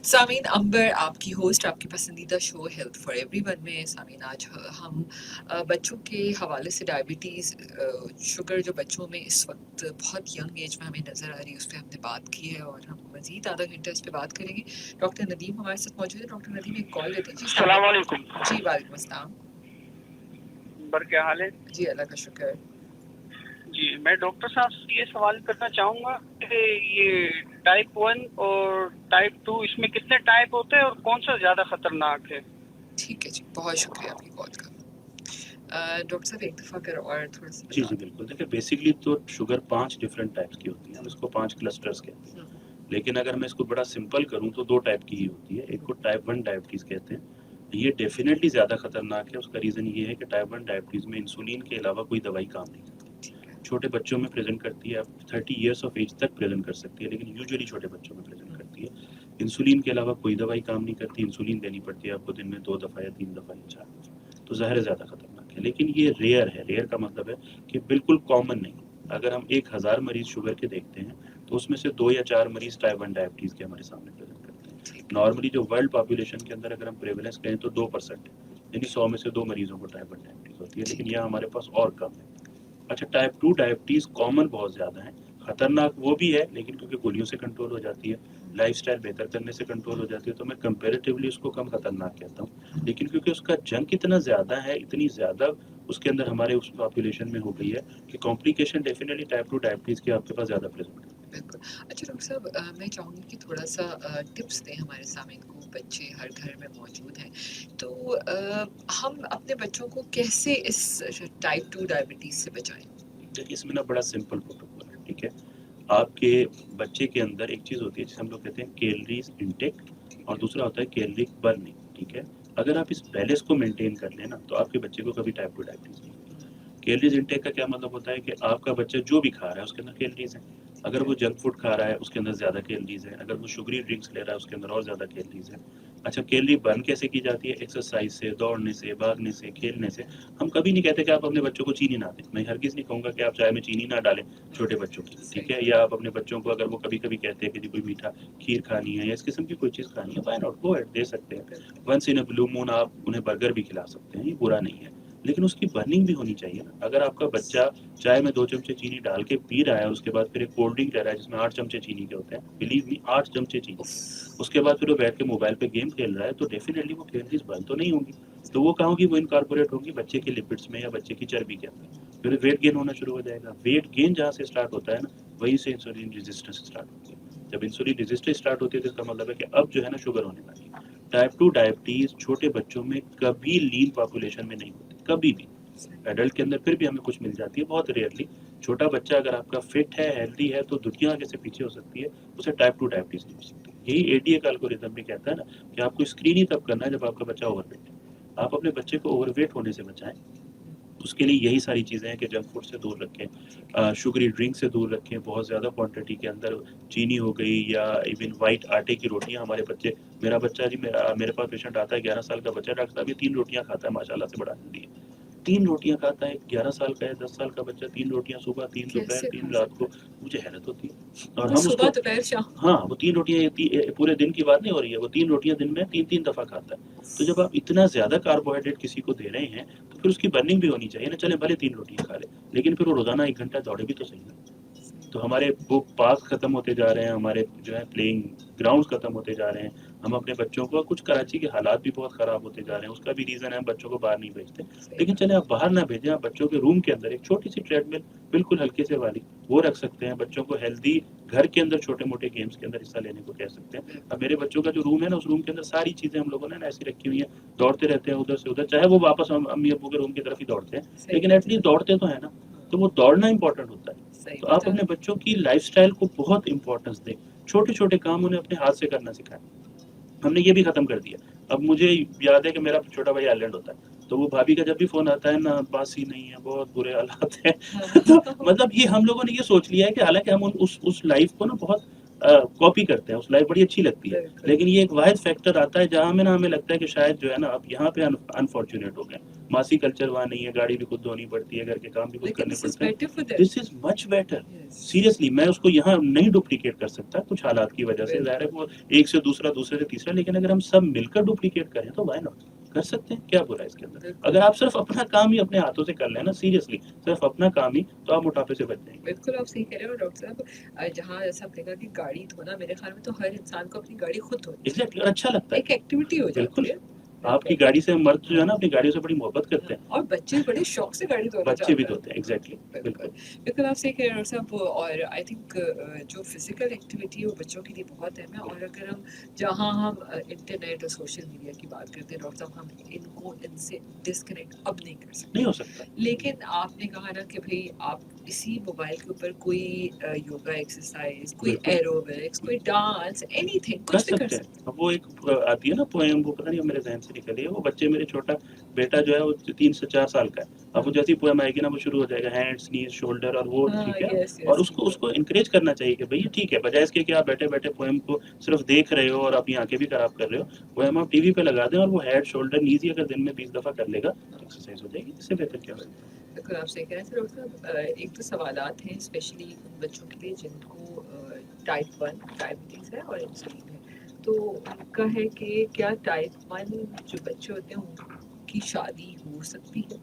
سامعین, امبر آپ کی ہوسٹ, آپ کی پسندیدہ show health for everyone میں. سامعین, آج ہم بچوں کے حوالے سے ڈائبٹیز, شوگر جو بچوں میں اس وقت بہت ینگ ایج میں ہمیں نظر آ رہی ہے, اس پہ ہم نے بات کی ہے, اور ہم مزید آدھا گھنٹہ اس پہ بات کریں گے. ڈاکٹر ندیم ہمارے ساتھ موجود ہے. ڈاکٹر ندیم ایک کال لیتے ہیں. جی السلام علیکم. جی وعلیکم السلام. کیا حال ہے؟ جی اللہ کا شکر. جی میں ڈاکٹر صاحب سے یہ سوال کرنا چاہوں گا کہ یہ ٹائپ 1 اور ٹائپ 2 اس میں کتنے ٹائپ ہوتے ہیں اور کون سا زیادہ خطرناک ہے؟ ٹھیک ہے جی, بہت شکریہ آپ کی کال کا. ڈاکٹر صاحب ایک دفعہ اگر اور تھوڑا سا جی بتا جی بالکل. دیکھیں بیسکلی تو شوگر 5 ڈفرینٹ ٹائپس کی ہوتی ہیں, ہم اس کو 5 کلسٹرز کہتے ہیں, لیکن اگر میں اس کو بڑا سمپل کروں تو 2 ٹائپ کی ہی ہوتی ہے. ایک کو ٹائپ 1 ڈائبٹیز کہتے ہیں, یہ ڈیفینیٹلی زیادہ خطرناک ہے. اس کا ریزن یہ ہے کہ ٹائپ 1 ڈائبٹیز میں انسولین کے علاوہ کوئی دوائی کام نہیں کرتی. چھوٹے بچوں میں پریزنٹ کرتی ہے, 30 ایئرس آف ایج تک پریزنٹ کر سکتی ہے, لیکن یوزلی چھوٹے بچوں میں پریزنٹ کرتی ہے. انسولین کے علاوہ کوئی دوائی کام نہیں کرتی. انسولین دینی پڑتی ہے آپ کو دن میں 2 دفعہ یا 3 دفعہ یا 4 دفعہ. تو ظاہر ہے زیادہ خطرناک ہے, لیکن یہ ریئر ہے. ریئر کا مطلب ہے کہ بالکل کامن نہیں. اگر ہم 1000 مریض شوگر کے دیکھتے ہیں تو اس میں سے 2 یا 4 مریض ٹائپ 1 ڈائبٹیز کے ہمارے سامنے پریزنٹ کرتے ہیں. نارملی جو ورلڈ پاپولیشن کے اندر اگر ہم پریولنس کہیں تو 2% ہے, یعنی 100 میں سے 2 مریضوں کو ٹائپ 1 ڈائبٹیز ہوتی ہے, لیکن یہاں ہمارے پاس اور کم ہے. اچھا, ٹائپ 2 ڈائبٹیز کامن بہت زیادہ ہیں, خطرناک وہ بھی ہے, لیکن کیونکہ گولیوں سے کنٹرول ہو جاتی ہے, لائف سٹائل بہتر کرنے سے کنٹرول ہو جاتی ہے, تو میں کمپیریٹیولی اس کو کم خطرناک کہتا ہوں. لیکن کیونکہ اس کا جنگ اتنا زیادہ ہے, اتنی زیادہ اس کے اندر ہمارے اس پاپولیشن میں ہو گئی ہے کہ کمپلیکیشن ڈیفینیٹلی ٹائپ 2 ڈائبٹیز کے آپ کے پاس زیادہ پریزنٹ ہے. بالکل. اچھا ڈاکٹر صاحب میں چاہوں گی کہ تھوڑا سا ٹپس دیں ہمارے سامعین کو, بچے ہر گھر میں موجود ہیں, تو ہم اپنے بچوں کو کیسے اس ٹائپ 2 ڈائبٹیز سے بچائیں؟ دیکھیے اس میں نا بڑا سمپل پروٹوکول ہے, ٹھیک ہے. آپ کے بچے کے اندر ایک چیز ہوتی ہے جسے ہم لوگ کہتے ہیں کیلریز انٹیک, اور دوسرا ہوتا ہے کیلری برننگ, ٹھیک ہے. اگر آپ اس بیلنس کو مینٹین کر لیں نا تو آپ کے بچے کو کبھی ٹائپ 2 ڈائبٹیز نہیں ہوگی. کیلریز انٹیک کا کیا مطلب ہوتا ہے کہ آپ کا بچہ جو بھی کھا رہا ہے اس کے اندر کیلریز ہیں. اگر وہ جنک فوڈ کھا رہا ہے اس کے اندر زیادہ کیلریز ہے, اگر وہ شوگری ڈرنکس لے رہا ہے اس کے اندر اور زیادہ کیلریز ہے. اچھا, کیلری برن کیسے کی جاتی ہے؟ ایکسرسائز سے, دوڑنے سے, بھاگنے سے, کھیلنے سے. ہم کبھی نہیں کہتے کہ آپ اپنے بچوں کو چینی نہ دیں, میں ہرگز نہیں کہوں گا کہ آپ چائے میں چینی نہ ڈالیں چھوٹے بچوں کی, ٹھیک ہے. یا آپ اپنے بچوں کو اگر وہ کبھی کبھی کہتے ہیں کہ جی کوئی میٹھا کھیر کھانی ہے یا اس قسم کی کوئی چیز کھانی ہے, وائی ناٹ, گو ایٹ, دے سکتے ہیں. ونس ان اے بلو مون آپ انہیں برگر بھی کھلا سکتے ہیں, یہ برا نہیں ہے, لیکن اس کی برننگ بھی ہونی چاہیے نا. اگر آپ کا بچہ چائے میں 2 چمچے چینی ڈال کے پی رہا ہے, اس کے بعد پھر ایک کولڈ ڈرنک لے رہا ہے جس میں 8 چمچے چینی کے ہوتے ہیں, بلیو می 8 چمچے چینی, اس کے بعد پھر وہ بیٹھ کے موبائل پہ گیم کھیل رہا ہے, تو ڈیفینیٹلی وہ کیلریز برن تو نہیں ہوں گی. تو وہ کہاں ہوگی؟ وہ انکارپوریٹ ہوگی بچے کے لپڈس میں یا بچے کی چربی کے اندر, پھر ویٹ گین ہونا شروع ہو جائے گا. ویٹ گین جہاں سے اسٹارٹ ہوتا ہے نا, وہیں سے انسولین ریزسٹنس اسٹارٹ ہوتی ہے. جب انسولین ریزسٹنس اسٹارٹ ہوتی ہے تو اس کا مطلب ہے کہ اب جو ہے نا شوگر ہونے والی ہے. ٹائپ 2 ڈائبٹیز چھوٹے بچوں میں کبھی لین پاپولیشن میں نہیں ہوتی, کبھی بھی. ایڈلٹ کے اندر پھر بھی ہمیں کچھ مل جاتی ہے, بہت ریئرلی. چھوٹا بچہ اگر آپ کا فٹ ہے, ہیلدی ہے, تو دنیا آگے سے پیچھے ہو سکتی ہے, اسے ٹائپ 2 ڈائبٹیز نہیں ہو سکتی. یہی اے ڈی اے کا الگورتھم بھی کہتا ہے نا کہ آپ کو اسکرین ہی تب کرنا ہے جب آپ کا بچہ اوور ویٹ ہے. آپ اپنے بچے کو اوور ویٹ ہونے سے بچائیں. اس کے لیے یہی ساری چیزیں ہیں کہ جنک فوڈ سے دور رکھیں, شوگری ڈرنک سے دور رکھیں, بہت زیادہ کوانٹٹی کے اندر چینی ہو گئی, یا ایون وائٹ آٹے کی روٹیاں. ہمارے بچے, میرا بچہ جی, میرے پاس پیشنٹ آتا ہے 11 سال کا بچہ, ڈاکٹر صاحب یہ 3 روٹیاں کھاتا ہے, ماشاء اللہ سے بڑا ہیلدی ہے. 3 روٹیاں کھاتا ہے, 11 سال کا ہے, 10 سال کا بچہ, 3 روٹیاں صبح, 3 دوپہر, 3 رات کو. مجھے حیرت ہوتی ہے. اور ہم اس صبح کو, دوپہر شام, ہاں وہ 3 روٹیاں پورے دن کی بات نہیں ہو رہی ہے, وہ 3 روٹیاں دن میں 3 دفعہ کھاتا ہے. تو جب آپ اتنا زیادہ کاربوہائیڈریٹ کسی کو دے رہے ہیں تو پھر اس کی برننگ بھی ہونی چاہیے نا. چلے بھلے 3 روٹیاں کھا لے, لیکن پھر وہ روزانہ 1 گھنٹہ دوڑے بھی تو صحیح نا. تو ہمارے وہ پارک ختم ہوتے جا رہے ہیں, ہمارے جو ہے پلینگ گراؤنڈز ختم ہوتے جا رہے ہیں. ہم اپنے بچوں کو, کچھ کراچی کے حالات بھی بہت خراب ہوتے جا رہے ہیں, اس کا بھی ریزن ہے ہم بچوں کو باہر نہیں بھیجتے. لیکن چلے آپ باہر نہ بھیجیں, آپ بچوں کے روم کے اندر ایک چھوٹی سی ٹریڈ مل, بالکل ہلکے سے والی, وہ رکھ سکتے ہیں. بچوں کو ہیلدی گھر کے اندر چھوٹے موٹے گیمز کے اندر حصہ لینے کو کہہ سکتے ہیں. اب میرے بچوں کا جو روم ہے نا, اس روم کے اندر ساری چیزیں ہم لوگوں نے ایسی رکھی ہوئی ہیں, دوڑتے رہتے ہیں ادھر سے ادھر, چاہے وہ واپس امی ابو کے روم کی طرف ہی دوڑتے ہیں, لیکن ایٹ لیسٹ دوڑتے تو ہیں نا. تو وہ دوڑنا امپورٹنٹ ہوتا ہے. تو آپ اپنے بچوں کی لائف سٹائل کو بہت امپورٹنس دیں, چھوٹے چھوٹے کام انہیں اپنے ہاتھ سے کرنا سکھائیں. ہم نے یہ بھی ختم کر دیا. اب مجھے یاد ہے کہ میرا چھوٹا بھائی آئرلینڈ ہوتا ہے, تو وہ بھابھی کا جب بھی فون آتا ہے نا, باسی نہیں ہے, بہت برے حالات ہیں. تو مطلب یہ ہم لوگوں نے یہ سوچ لیا ہے کہ حالانکہ ہم اس لائف کو نا بہت کاپی کرتے ہیں, اس لائف بڑی اچھی لگتی ہے, لیکن یہ ایک واحد فیکٹر آتا ہے جہاں میں نا ہمیں لگتا ہے کہ شاید جو ہے نا اب یہاں پہ انفارچونیٹ ہو گئے. ماسی کلچر وہاں نہیں ہے, گاڑی بھی خود دھونی پڑتی ہے, گھر کے کام بھی خود کرنے پڑتے ہیں. دس از مچ بیٹر. سیریسلی میں اس کو یہاں نہیں ڈپلیکیٹ کر سکتا کچھ حالات کی وجہ سے, ظاہر ہے وہ ایک سے دوسرا, دوسرے سے تیسرا, لیکن اگر ہم سب مل کر ڈپلیکیٹ کریں تو وائی ناٹ, کر سکتے ہیں. کیا برا ہے اس کے اندر؟ اگر آپ صرف اپنا کام ہی اپنے ہاتھوں سے کر لیں نا, سیریسلی صرف اپنا کام ہی, تو آپ موٹاپے سے بچ جائیں گے. بالکل آپ صحیح کہہ رہے ہو ڈاکٹر صاحب. جہاں جیسا آپ نے کہا کہ گاڑی دھونا, میرے خیال میں تو ہر انسان کو اپنی گاڑی خود دھونی ایگزیکٹلی, اور اچھا لگتا ہے, ایک ایکٹیویٹی ہو بالکل. جاتی ہے. آپ کی گاڑی سے مرد جو ہے نا اپنی گاڑیوں سے بڑی محبت کرتے ہیں, اور بچے بڑے شوق سے گاڑی دھونا بچے بھی چاہتے ہیں. دھوتے ہیں. ایگزیکٹلی, بالکل بالکل. بالکل آپ صحیح کہہ رہے ہیں ڈاکٹر صاحب. اور آئی تھنک جو فزیکل ایکٹیویٹی ہے وہ بچوں کے لیے بہت اہم ہے. اور اگر ہم جہاں ہم انٹرنیٹ اور سوشل میڈیا کی بات کرتے ہیں ڈاکٹر صاحب, ہم ان سے ڈسکنیکٹ اب نہیں کر سکتے. نہیں ہو سکتا. لیکن آپ نے کہا نا کہ بھائی آپ اسی موبائل کے اوپر کوئی یوگا ایکسرسائز, کوئی بالکل. ایروبکس, کوئی ڈانس, اینی تھنگ, کر کچھ بھی کر سکتے ہیں. سکتے اب وہ ایک آتی ہے نا پوئم, وہ پتہ نہیں میرے ذہن سے نکلی ہے. وہ بچے, میرے چھوٹا بیٹا جو ہے وہ 3 سے 4 سال کا ہے. اب وہ جیسی پوئم آئے گی نا وہ شروع ہو جائے گا ہینڈس, نیز, شولڈر, اور وہ ہاں. ٹھیک ہے. یس اور یس اس کو انکریج کرنا چاہیے کہ بھئی ٹھیک ہے, بجائے اس کے کہ آپ بیٹھے بیٹھے پوئم کو صرف دیکھ رہے ہو اور اپنی آنکھیں بھی خراب کر رہے ہو. پوئم آپ ٹی وی پہ لگا دیں اور وہ ہیڈ, شولڈر, نیز ہی اگر دن میں 20 دفعہ کر لے گا تو ایکسرسائز ہو جائے گی. اس سے بہتر کیا ہوگا. بالکل آپ صحیح کہہ رہے ہیں. ڈاکٹر صاحب ایک تو سوالات ہیں اسپیشلی ان بچوں کے لیے جن کو ٹائپ 1 ڈائبٹیز ہے اور انسولین ہے. تو ان کا ہے کہ کیا ٹائپ 1 جو بچے ہوتے ہیں ان کی شادی ہو سکتی ہے؟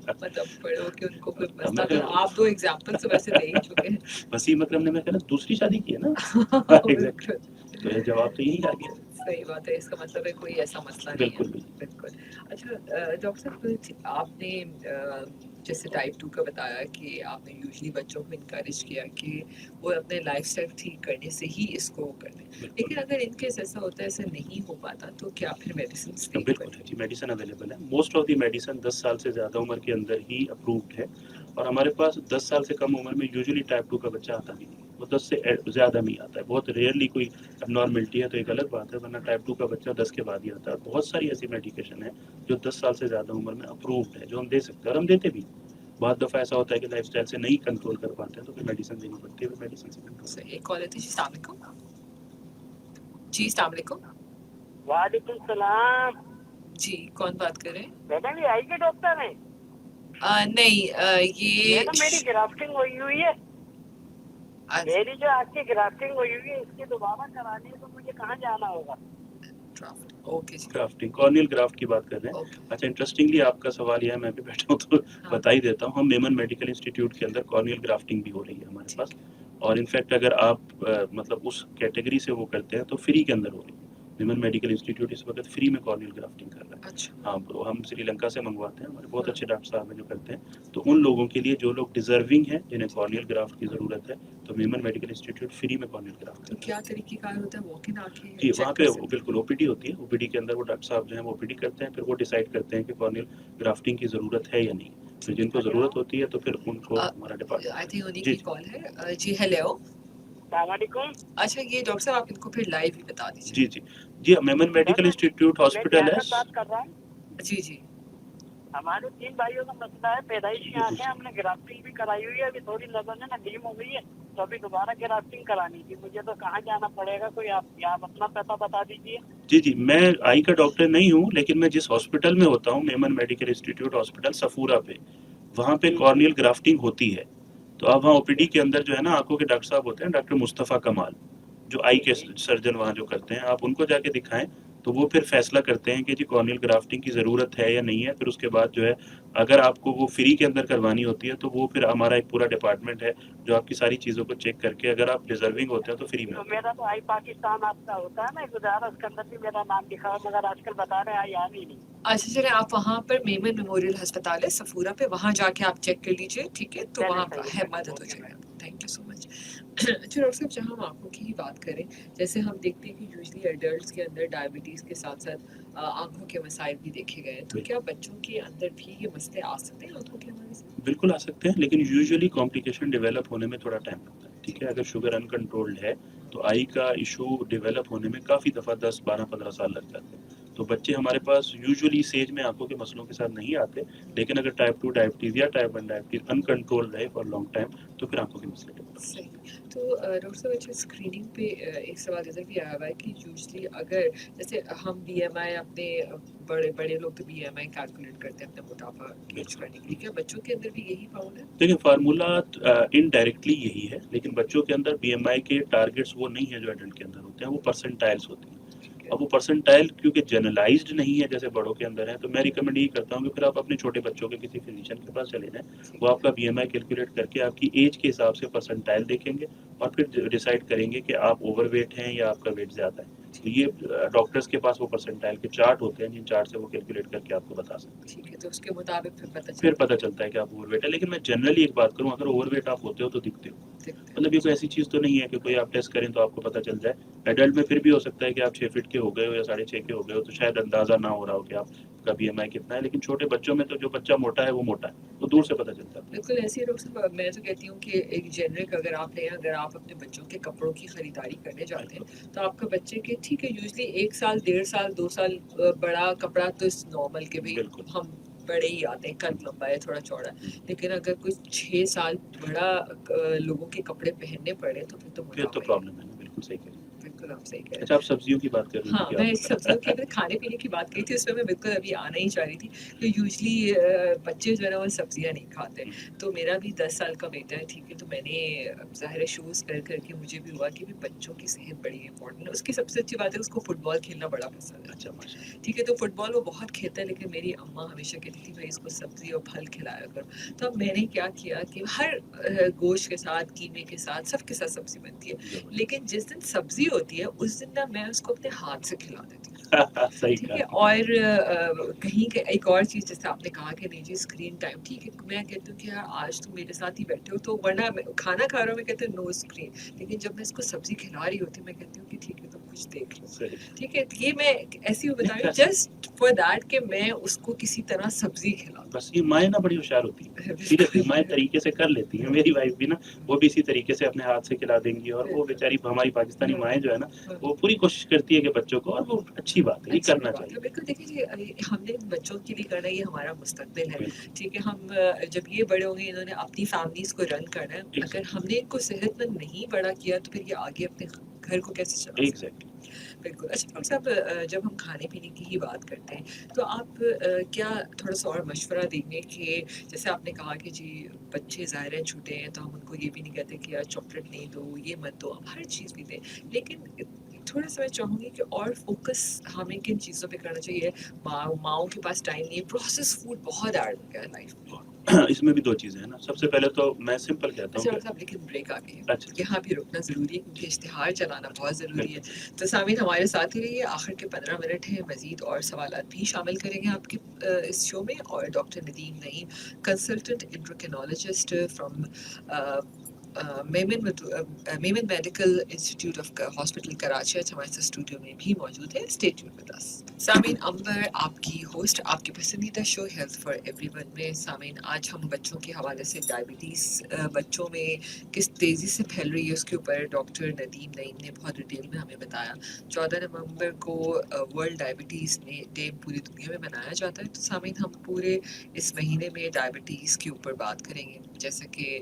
مطلب پڑھو کہ ان کو کوئی مسئلہ, تو آپ 2 ایگزامپل تو ویسے دے ہی چکے ہیں. وسیم اکرم نے میں کہا دوسری شادی کی ہے نا. بالکل تو یہ جواب تو یہی آ گیا. صحیح بات ہے. اس کا مطلب ہے کوئی ایسا مسئلہ نہیں ہے. بالکل. بالکل. اچھا ڈاکٹر صاحب, آپ نے جیسے ٹائپ 2 کا بتایا کہ آپ نے یوزلی بچوں کو انکریج کیا کہ وہ اپنے لائف اسٹائل ٹھیک کرنے سے ہی اس کو کر لیں. لیکن اگر ان کیس ایسا ہوتا ہے, ایسا نہیں ہو پاتا, تو کیا پھر میڈیسن اسٹیج پر؟ بالکل جی, میڈیسن اویلیبل ہے. موسٹ آف دی میڈیسن 10 سال سے زیادہ عمر کے اندر ہی اپرووڈ ہے. اور ہمارے پاس 10 سال سے کم عمر میں یوزلی ٹائپ 2 کا بچہ آتا بھی نہیں. وہ 10 سے زیادہ نہیں آتا ہے. بہت ریئرلی کوئی ابنارملٹی ہے تو ایک الگ بات ہے, ورنہ ٹائپ 2 کا بچہ 10 کے بعد ہی آتا ہے. بہت ساری ایسی میڈیکیشن ہے جو 10 سال سے زیادہ عمر میں اپرووڈ ہے, جو ہم دے سکتے ہیں, اور ہم دیتے بھی. بہت دفعہ ایسا ہوتا ہے کہ لائف اسٹائل سے نہیں کنٹرول کر پاتے ہیں تو پھر میڈیسن دینی پڑتی ہے. میڈیسن سے کنٹرول. ایک کال تھی. السلام علیکم. جی السلام علیکم. وعلیکم السلام. جی کون بات کر رہے ہیں؟ میڈم یہ آئی کے ڈاکٹر ہیں؟ نہیں, یہ میڈم میری گرافٹنگ ہوئی ہے. میری جو آپ کی گرافٹنگ ہوئی ہے اس کی دوبارہ کرانی ہے تو مجھے کہاں جانا ہوگا؟ اوکے جی. گرافٹنگ, کارنیل گرافٹ کی بات کر رہے ہیں. اچھا, انٹرسٹنگلی آپ کا سوال یہ ہے, میں بھی بیٹھا ہوں تو بتا ہی دیتا ہوں. ہم میمن میڈیکل انسٹیٹیوٹ کے اندر کارنیل گرافٹنگ بھی ہو رہی ہے ہمارے پاس. اور انفیکٹ اگر آپ مطلب اس کیٹیگری سے وہ کرتے ہیں تو فری کے اندر ہو رہی ہے. میمن میڈیکل انسٹیٹیوٹ اس وقت فری میں کارنیل گرافٹنگ کر رہا ہے. ہاں, ہم سری لنکا سے منگواتے ہیں, ہمارے بہت اچھے ڈاکٹر صاحب ہیں جو کرتے ہیں. تو ان لوگوں کے لیے جو لوگ ڈیزرونگ ہیں, جنہیں کارنیل گرافٹ کی ضرورت ہے, تو میمن میڈیکل انسٹیٹیوٹ فری میں کارنیل گرافٹ کرتا ہے. کیا طریقے کار ہوتا ہے؟ واک ان آ کے جی, وہاں پہ بالکل او پی ڈی ہوتی ہے. او پی ڈی کے اندر وہ ڈاکٹر صاحب جو ہیں وہ او پی ڈی کرتے ہیں, پھر وہ ڈیسائیڈ کرتے ہیں کہ کارنیل گرافٹنگ کی ضرورت ہے یا نہیں. پھر جن کو ضرورت ہوتی ہے تو پھر ان کو ہمارا ڈپارٹمنٹ. جی کال ہے. جی ہیلو. السلام علیکم. اچھا یہ ڈاکٹر صاحب آپ ان کو پھر لائیو ہی بتا دیجیے. جی میمن میڈیکل انسٹیٹیوٹ ہاسپٹل ہے. بات کر رہا ہوں. جی ہمارے 3 بھائیوں کا مسئلہ ہے. پیدائشی آنکھیں ہم نے گرافٹنگ بھی کرائی ہوئی ہے, ابھی تھوڑی نظر ہے نا ڈیم ہو گئی ہے, تو ابھی دوبارہ گرافٹنگ کرانی تھی. مجھے تو کہاں جانا پڑے گا؟ کوئی آپ اپنا پتہ بتا دیجیے. جی, میں آئی کا ڈاکٹر نہیں ہوں, لیکن میں جس ہاسپٹل میں ہوتا ہوں, Memon medical institute hospital Safura پہ, وہاں پہ کارنیل گرافٹنگ ہوتی ہے. تو اب وہاں او پی ڈی کے اندر جو ہے نا آنکھوں کے ڈاکٹر صاحب ہوتے ہیں, ڈاکٹر مصطفیٰ کمال, جو آئی کے سرجن وہاں جو کرتے ہیں. آپ ان کو جا کے دکھائیں تو وہ پھر فیصلہ کرتے ہیں کہ جی کارنیل گرافٹنگ کی ضرورت ہے یا نہیں ہے. پھر اس کے بعد جو ہے اگر آپ کو وہ فری کے اندر کروانی ہوتی ہے تو وہ پھر ہمارا ایک پورا ڈپارٹمنٹ ہے جو آپ کی ساری چیزوں کو چیک کر کے, اگر آپ ڈیزرونگ ہوتے ہیں تو فری میں. تو میرا تو آئی پاکستان آپ کا ہوتا ہے نا گزارا, اس کے اندر بھی میرا نام لکھا ہے, مگر آج کل بتا رہے ہیں آئی آ نہیں. اچھا چلیں, آپ وہاں پر میمن میموریل ہسپتال ہے صفورہ پہ, وہاں جا کے آپ چیک کر لیجیے, ٹھیک ہے؟ تو وہاں ہے مدد ہو جائے گا. تھینک یو سو مچ. اچھا ڈاکٹر صاحب, جہاں ہم آنکھوں کی ہی بات کریں, جیسے ہم دیکھتے ہیں کہ یوزلی ایڈلٹس کے اندر ڈائبٹیز کے ساتھ ساتھ آنکھوں کے مسائل بھی دیکھے گئے, تو کیا بچوں کے اندر بھی یہ مسئلے آ سکتے ہیں آنکھوں کے حوالے سے؟ بالکل آ سکتے ہیں, لیکن یوزلی کمپلیکیشن ڈیولپ ہونے میں تھوڑا ٹائم لگتا ہے. ٹھیک ہے, اگر شوگر انکنٹرولڈ ہے تو آئی کا ایشو ڈیولپ ہونے میں کافی دفعہ 10, 12, 15 سال لگ جاتے ہیں. تو بچے ہمارے پاس یوزلی اس ایج میں آنکھوں کے مسئلوں کے ساتھ نہیں آتے, لیکن اگر ٹائپ 2 ڈائبٹیز یا ٹائپ 1 ڈائبٹیز انکنٹرول رہے فار لانگ ٹائم تو پھر آنکھوں کے مسئلے ڈیولپ. صحیح. تو ڈاکٹر صاحب اچھا, اسکریننگ پہ ایک سوال ادھر بھی آیا ہوا ہے کہ یوزلی اگر جیسے ہم بی ایم آئی اپنے بڑے لوگ تو بی ایم آئی کیلکولیٹ کرتے ہیں اپنا موٹاپا گیج کرنے کے لیے, کیا بچوں کے اندر بھی یہی فاؤنڈ ہے؟ دیکھیں, فارمولا انڈائریکٹلی یہی ہے, لیکن بچوں کے اندر بی ایم آئی کے ٹارگیٹس وہ نہیں ہیں جو ایڈلٹ کے اندر ہوتے ہیں, وہ پرسنٹائلس ہوتے ہیں. اب وہ پرسنٹائل کیونکہ جنرلائزڈ نہیں ہے جیسے بڑوں کے اندر ہے, تو میں ریکمینڈ یہی کرتا ہوں کہ پھر آپ اپنے چھوٹے بچوں کے کسی فزیشین کے پاس چلے جائیں, وہ آپ کا بی ایم آئی کیلکولیٹ کر کے آپ کی ایج کے حساب سے پرسنٹائل دیکھیں گے, اور پھر ڈیسائیڈ کریں گے کہ آپ اوور ویٹ ہیں یا آپ کا ویٹ زیادہ ہے. تو یہ ڈاکٹرز کے پاس وہ پرسنٹائل کے چارٹ ہوتے ہیں جن چارٹ سے وہ کیلکولیٹ کر کے آپ کو بتا سکتے ہیں. ٹھیک ہے، تو اس کے مطابق پھر پتہ چلتا ہے کہ آپ اوور ویٹ ہے. لیکن میں جنرلی ایک بات کروں، اگر اوور ویٹ آپ ہوتے ہو تو دکھتے ہو. مطلب یہ کوئی ایسی چیز تو نہیں ہے کہ کوئی آپ ٹیسٹ کریں تو آپ کو پتہ چل جائے. ایڈلٹ میں پھر بھی ہو سکتا ہے کہ آپ 6 فٹ کے ہو گئے ہو یا 6.5 کے ہو گئے ہو تو شاید اندازہ نہ ہو رہا ہو کہ آپ کا بی ایم آئی کتنا ہے. لیکن چھوٹے بچوں میں تو جو بچہ موٹا ہے وہ موٹا ہے، تو دور سے پتہ چلتا ہے. بالکل ایسی ڈاکٹر صاحب، میں تو کہتی ہوں کہ ایک جنرک اگر آپ لیں، اگر آپ اپنے بچوں کے کپڑوں کی خریداری کرنے جاتے ہیں تو آپ کا بچے کے ٹھیک ہے یوزلی 1 سال 1.5 سال 2 سال بڑا کپڑا تو نارمل کے بھائی ہم بڑے ہی آتے ہیں، قد لمبا ہے تھوڑا چوڑا ہے. لیکن اگر کچھ 6 سال بڑا لوگوں کے کپڑے پہننے پڑے تو پھر تو پرابلم ہے. بالکل صحیح کہہ رہے ہیں. بالکل آپ صحیح کہہ رہے ہیں. اچھا، آپ سبزیوں کی بات کر رہے ہاں، میں سبزیوں کی کھانے پینے کی بات کی تھی، اس میں میں بالکل ابھی آنا ہی چاہ رہی تھی کہ یوزلی بچے جو ہے نا وہ سبزیاں نہیں کھاتے. تو میرا بھی 10 سال کا بیٹا ہے، ٹھیک ہے، تو میں نے ظاہر شوز کر کر کے مجھے بھی ہوا کہ بچوں کی صحت بڑی امپورٹنٹ ہے. اس کی سب سے اچھی بات ہے اس کو فٹ بال کھیلنا بڑا پسند ہے. اچھا، ٹھیک ہے، تو فٹ بال وہ بہت کھیلتا ہے، لیکن میری اماں ہمیشہ کہتی تھی بھائی اس کو سبزی اور پھل کھلایا کرو. تو اب میں نے کیا کیا کہ ہر گوشت کے ساتھ، قیمے کے ساتھ، سب کے ساتھ سبزی بنتی ہے. لیکن جس دن سبزی ہوتی ہے اس دن نا میں اس کو اپنے ہاتھ سے کھلا دیتی ہوں. ٹھیک ہے. اور کہیں ایک اور چیز جیسے آپ نے کہا کہ نہیں جی اسکرین ٹائم، ٹھیک ہے، میں کہتی ہوں کہ یار آج تم میرے ساتھ ہی بیٹھے ہو تو ورنہ کھانا کھا رہا ہوں میں کہتے ہیں نو اسکرین. لیکن جب میں اس کو سبزی کھلا رہی ہوتی ہوں میں کہتی ہوں کہ ٹھیک ہے تم کچھ دیکھ لو. ٹھیک ہے، یہ میں ایسی ہوں بتا رہی ہوں جسٹ فار دیٹ کہ میں اس کو کسی طرح سبزی کھلاؤں. بس یہ مائیں نا بڑی ہوشیار ہوتی ہیں، سیریسلی مائیں طریقے سے کر لیتی ہیں. میری وائف بھی نا وہ بھی اسی طریقے سے اپنے ہاتھ سے کھلا دیں گی. اور وہ بیچاری ہماری پاکستانی مائیں جو ہے نا وہ پوری کوشش کرتی ہے کہ بچوں کو، اور وہ اچھی بات ہے، یہ کرنا چاہیے. بالکل. دیکھیے ہم نے بچوں کے لیے کرنا، یہ ہمارا مستقبل ہے. ٹھیک ہے، ہم جب یہ بڑے ہوں گے انہوں نے اپنی فیملیز کو رن کرنا ہے. اگر ہم نے ان کو صحت مند نہیں بڑا کیا تو پھر یہ آگے اپنے گھر کو کیسے چلا سکتے ہیں. بالکل. اچھا ڈاکٹر صاحب، جب ہم کھانے پینے کی ہی بات کرتے ہیں تو آپ کیا تھوڑا سا اور مشورہ دیں گے کہ جیسے آپ نے کہا کہ جی بچے ظاہر ہیں چھوٹے ہیں تو ہم ان کو یہ بھی نہیں کہتے کہ یار چاکلیٹ نہیں دو، یہ مت دو، ہر چیز بھی دیں. لیکن تھوڑا سا میں چاہوں گی کہ اور فوکس ہمیں کن چیزوں پہ کرنا چاہیے. ماؤں کے پاس ٹائم نہیں ہے، پروسیس فوڈ بہت ایڈ ہو گیا ہے لائف میں. اس میں بھی 2 چیزیں ہیں نا. سب سے پہلے تو میں سمپل کہتا ہوں ڈاکٹر صاحب لیکن بریک آ گئی ہے، یہاں بھی رکنا ضروری ہے کیونکہ اشتہار چلانا بہت ضروری ہے. تو سامعین ہمارے ساتھ ہی رہیے، آخر کے 15 منٹ ہیں، مزید اور سوالات بھی شامل کریں گے آپ کے اس شو میں. اور doctor Nadeem Naeem, consultant endocrinologist from Memon medical institute of hospital Karachi, ہمارے ساتھ اسٹوڈیو میں بھی موجود ہے. Stay tune with us. سامعین، امبر آپ کی ہوسٹ، آپ کی پسندیدہ show health for everyone میں. سامعین، آج ہم بچوں کے حوالے سے ڈائبٹیز بچوں میں کس تیزی سے پھیل رہی ہے اس کے اوپر ڈاکٹر ندیم نعیم نے بہت ڈیٹیل میں ہمیں بتایا. 14 نومبر کو ورلڈ ڈائبٹیز ڈے پوری دنیا میں منایا جاتا ہے. تو سامعین، ہم پورے اس مہینے میں ڈائبٹیز کے اوپر بات کریں گے. جیسے کہ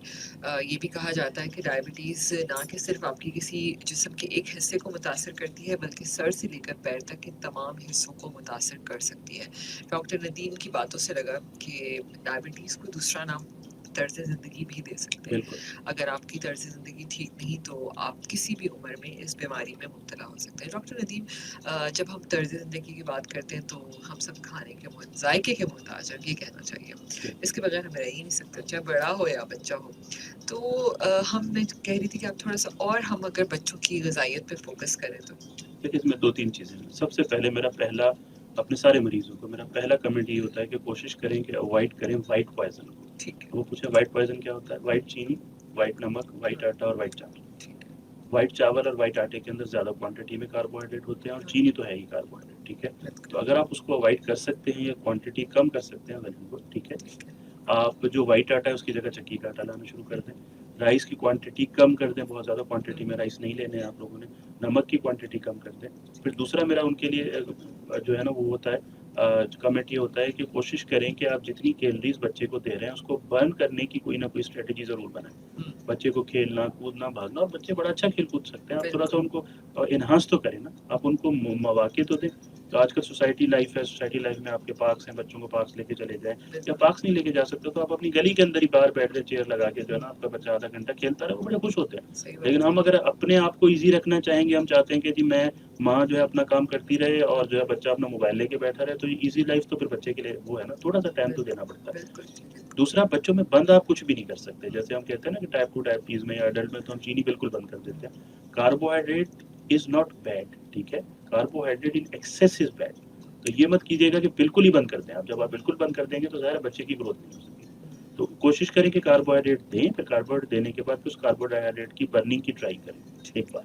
یہ بھی کہا جاتا ہے کہ ڈائبٹیز نہ کہ صرف آپ کی کسی جسم کے ایک حصے کو متاثر کرتی ہے بلکہ سر سے لے کر پیر تک کے تمام حصوں کو متاثر کر سکتی ہے. ڈاکٹر ندیم کی باتوں سے لگا کہ ڈائبٹیز کو دوسرا نام طرز زندگی بھی دے سکتے ہیں. اگر آپ کی طرز زندگی ٹھیک نہیں تو آپ کسی بھی عمر میں اس بیماری میں مبتلا ہو سکتے ہیں. ڈاکٹر ندیم، جب ہم طرز زندگی کی بات کرتے ہیں تو ہم سب کھانے کے ذائقے کے محتاج ہیں، یہ کہنا چاہیے. اس کے بغیر ہم رہ ہی نہیں سکتے، چاہے بڑا ہو یا بچہ ہو. تو میں کہہ رہی تھی کہ آپ تھوڑا سا اور ہم اگر بچوں کی غذائیت پہ فوکس کریں تو. دیکھیں، اس میں 2-3 چیزیں ہیں. سب سے پہلے اپنے سارے مریضوں کو میرا پہلا کمنٹ یہ ہوتا ہے کہ کوشش کریں کہ اوائڈ کریں وائٹ پوائزن کو. ٹھیک ہے. وہ پوچھیں وائٹ پوائزن کیا ہوتا ہے؟ وائٹ چینی، وائٹ نمک، وائٹ آٹا اور وائٹ چاول. وائٹ چاول اور وائٹ آٹے کے اندر زیادہ کوانٹٹی میں کاربوہائیڈریٹ ہوتے ہیں اور چینی تو ہے ہی کاربوہائیڈریٹ. ٹھیک ہے. تو اگر آپ اس کو اوائڈ کر سکتے ہیں یا کوانٹٹی کم کر سکتے ہیں ویری گڈ. ٹھیک ہے. آپ جو وائٹ آٹا ہے اس کی جگہ چکی کا آٹا لانا شروع کر دیں. رائس کی کوانٹٹی کم کر دیں، بہت زیادہ کوانٹٹی میں رائس نہیں لینے ہیں آپ لوگوں نے. نمک کی کوانٹٹی کم کر دیں. پھر دوسرا میرا ان کے لیے جو ہے نا وہ ہوتا ہے کمنٹ یہ ہوتا ہے کہ کوشش کریں کہ آپ جتنی کیلریز بچے کو دے رہے ہیں اس کو برن کرنے کی کوئی نہ کوئی اسٹریٹجی ضرور بنائیں. بچے کو کھیلنا کودنا بھاگنا، اور بچے بڑا اچھا کھیل کود سکتے ہیں. آپ تھوڑا سا ان کو انہانس تو کریں نا، آپ ان کو مواقع تو دیں. تو آج کل سوسائٹی لائف ہے، سوسائٹی لائف میں آپ کے پارکس ہیں، بچوں کو پارکس لے کے چلے جائیں. یا پارکس نہیں لے کے جا سکتے تو آپ اپنی گلی کے اندر ہی باہر بیٹھ جائیں، چیئر لگا کے جو ہے نا آپ کا بچہ آدھا گھنٹہ کھیلتا رہے، وہ بڑے خوش ہوتے ہیں. لیکن ہم اگر اپنے آپ کو ایزی رکھنا چاہیں گے، ہم چاہتے ہیں کہ جی میں ماں جو ہے اپنا کام کرتی رہے اور جو ہے بچہ اپنا موبائل لے کے بیٹھا رہے، تو ایزی لائف تو پھر بچے کے لیے وہ ہے نا، تھوڑا سا ٹائم تو دینا پڑتا ہے. دوسرا، بچوں میں بند آپ کچھ بھی نہیں کر سکتے. جیسے ہم کہتے ہیں نا کہ ٹائپ 2 ڈائبٹیز میں یا ایڈلٹ میں تو ہم چینی بالکل بند کر دیتے ہیں. کاربوہائیڈریٹ از ناٹ بیڈ, ٹھیک ہے, carbohydrate in access is bad. تو یہ مت کیجیے گا کہ بالکل ہی بند کر دیں آپ. جب آپ بالکل بند کر دیں گے تو ظاہر ہے بچے کی گروتھ نہیں ہو سکتی. تو کوشش کریں کہ کاربوہائیڈریٹ دیں, پھر کاربوہائیڈریٹ دینے کے بعد اس کاربوہائیڈریٹ کی برننگ کی ٹرائی کریں ایک بار.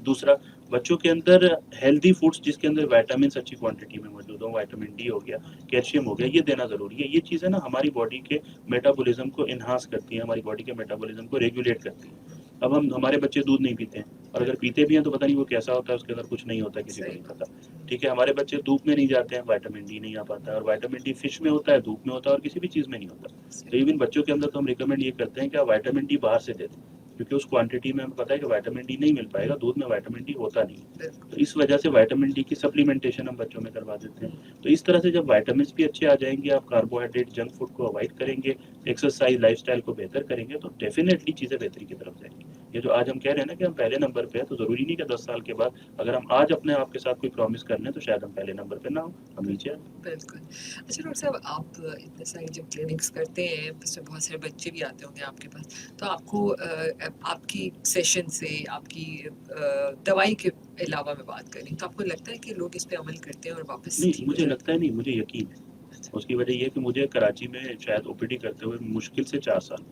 دوسرا, بچوں کے اندر ہیلدی فوڈس جس کے اندر وائٹامنس اچھی کوانٹٹی میں موجود ہوں, وائٹامن ڈی ہو گیا, کیلشیم ہو گیا, یہ دینا ضروری ہے. یہ چیزیں نا ہماری باڈی کے میٹابولزم کو انہانس کرتی ہیں, ہماری باڈی کے میٹابولزم کو ریگولیٹ کرتی ہیں. اب ہمارے بچے دودھ نہیں پیتے ہیں, اور اگر پیتے بھی ہیں تو پتہ نہیں وہ کیسا ہوتا ہے, اس کے اندر کچھ نہیں ہوتا, کسی کو نہیں پتا, ٹھیک ہے. ہمارے بچے دھوپ میں نہیں جاتے ہیں, وائٹامن ڈی نہیں آ پاتا ہے, اور وائٹامن ڈی فش میں ہوتا ہے, دھوپ میں ہوتا ہے, اور کسی بھی چیز میں نہیں ہوتا. تو ایون بچوں کے اندر تو ہم ریکمینڈ یہ کرتے ہیں کہ آپ وائٹامن ڈی باہر سے دے دیں, کیونکہ اس کوانٹٹی میں ہمیں پتا ہے کہ وائٹامن ڈی نہیں مل پائے گا, دودھ میں وائٹامن ڈی ہوتا نہیں. تو اس وجہ سے وائٹامن ڈی کی سپلیمنٹیشن ہم بچوں میں کروا دیتے ہیں. تو اس طرح سے جب وائٹامنس بھی اچھے آ جائیں گے, آپ کاربوہائیڈریٹ جنک فوڈ کو اوائڈ کریں گے, ایکسرسائز لائف اسٹائل کو بہتر کریں گے, تو ڈیفینیٹلی چیزیں بہتری کی طرف جائیں گی. یہ جو آج ہم کہہ رہے ہیں نا کہ ہم پہلے نمبر پہ ہیں, تو ضروری نہیں کہ 10 سال کے بعد اگر ہم آج اپنے آپ کے ساتھ کوئی پرومس کر لیں تو شاید ہم پہلے نمبر پہ نہ ہوں, ہم نیچے آئیں. بالکل. اچھا ڈاکٹر صاحب, آپ اتنے سارے جب کلینکس کرتے ہیں, اس میں بہت سارے بچے بھی آتے ہوں گے آپ کے پاس, تو آپ کو آپ کی سیشن سے, آپ کی دوائی کے علاوہ میں بات کریں تو آپ کو لگتا ہے کہ لوگ اس پہ عمل کرتے ہیں اور واپس نہیں, مجھے لگتا ہے نہیں, مجھے یقین ہے. اس کی وجہ یہ ہے کہ مجھے کراچی میں شاید او پی ڈی کرتے ہوئے مشکل سے 4 سال,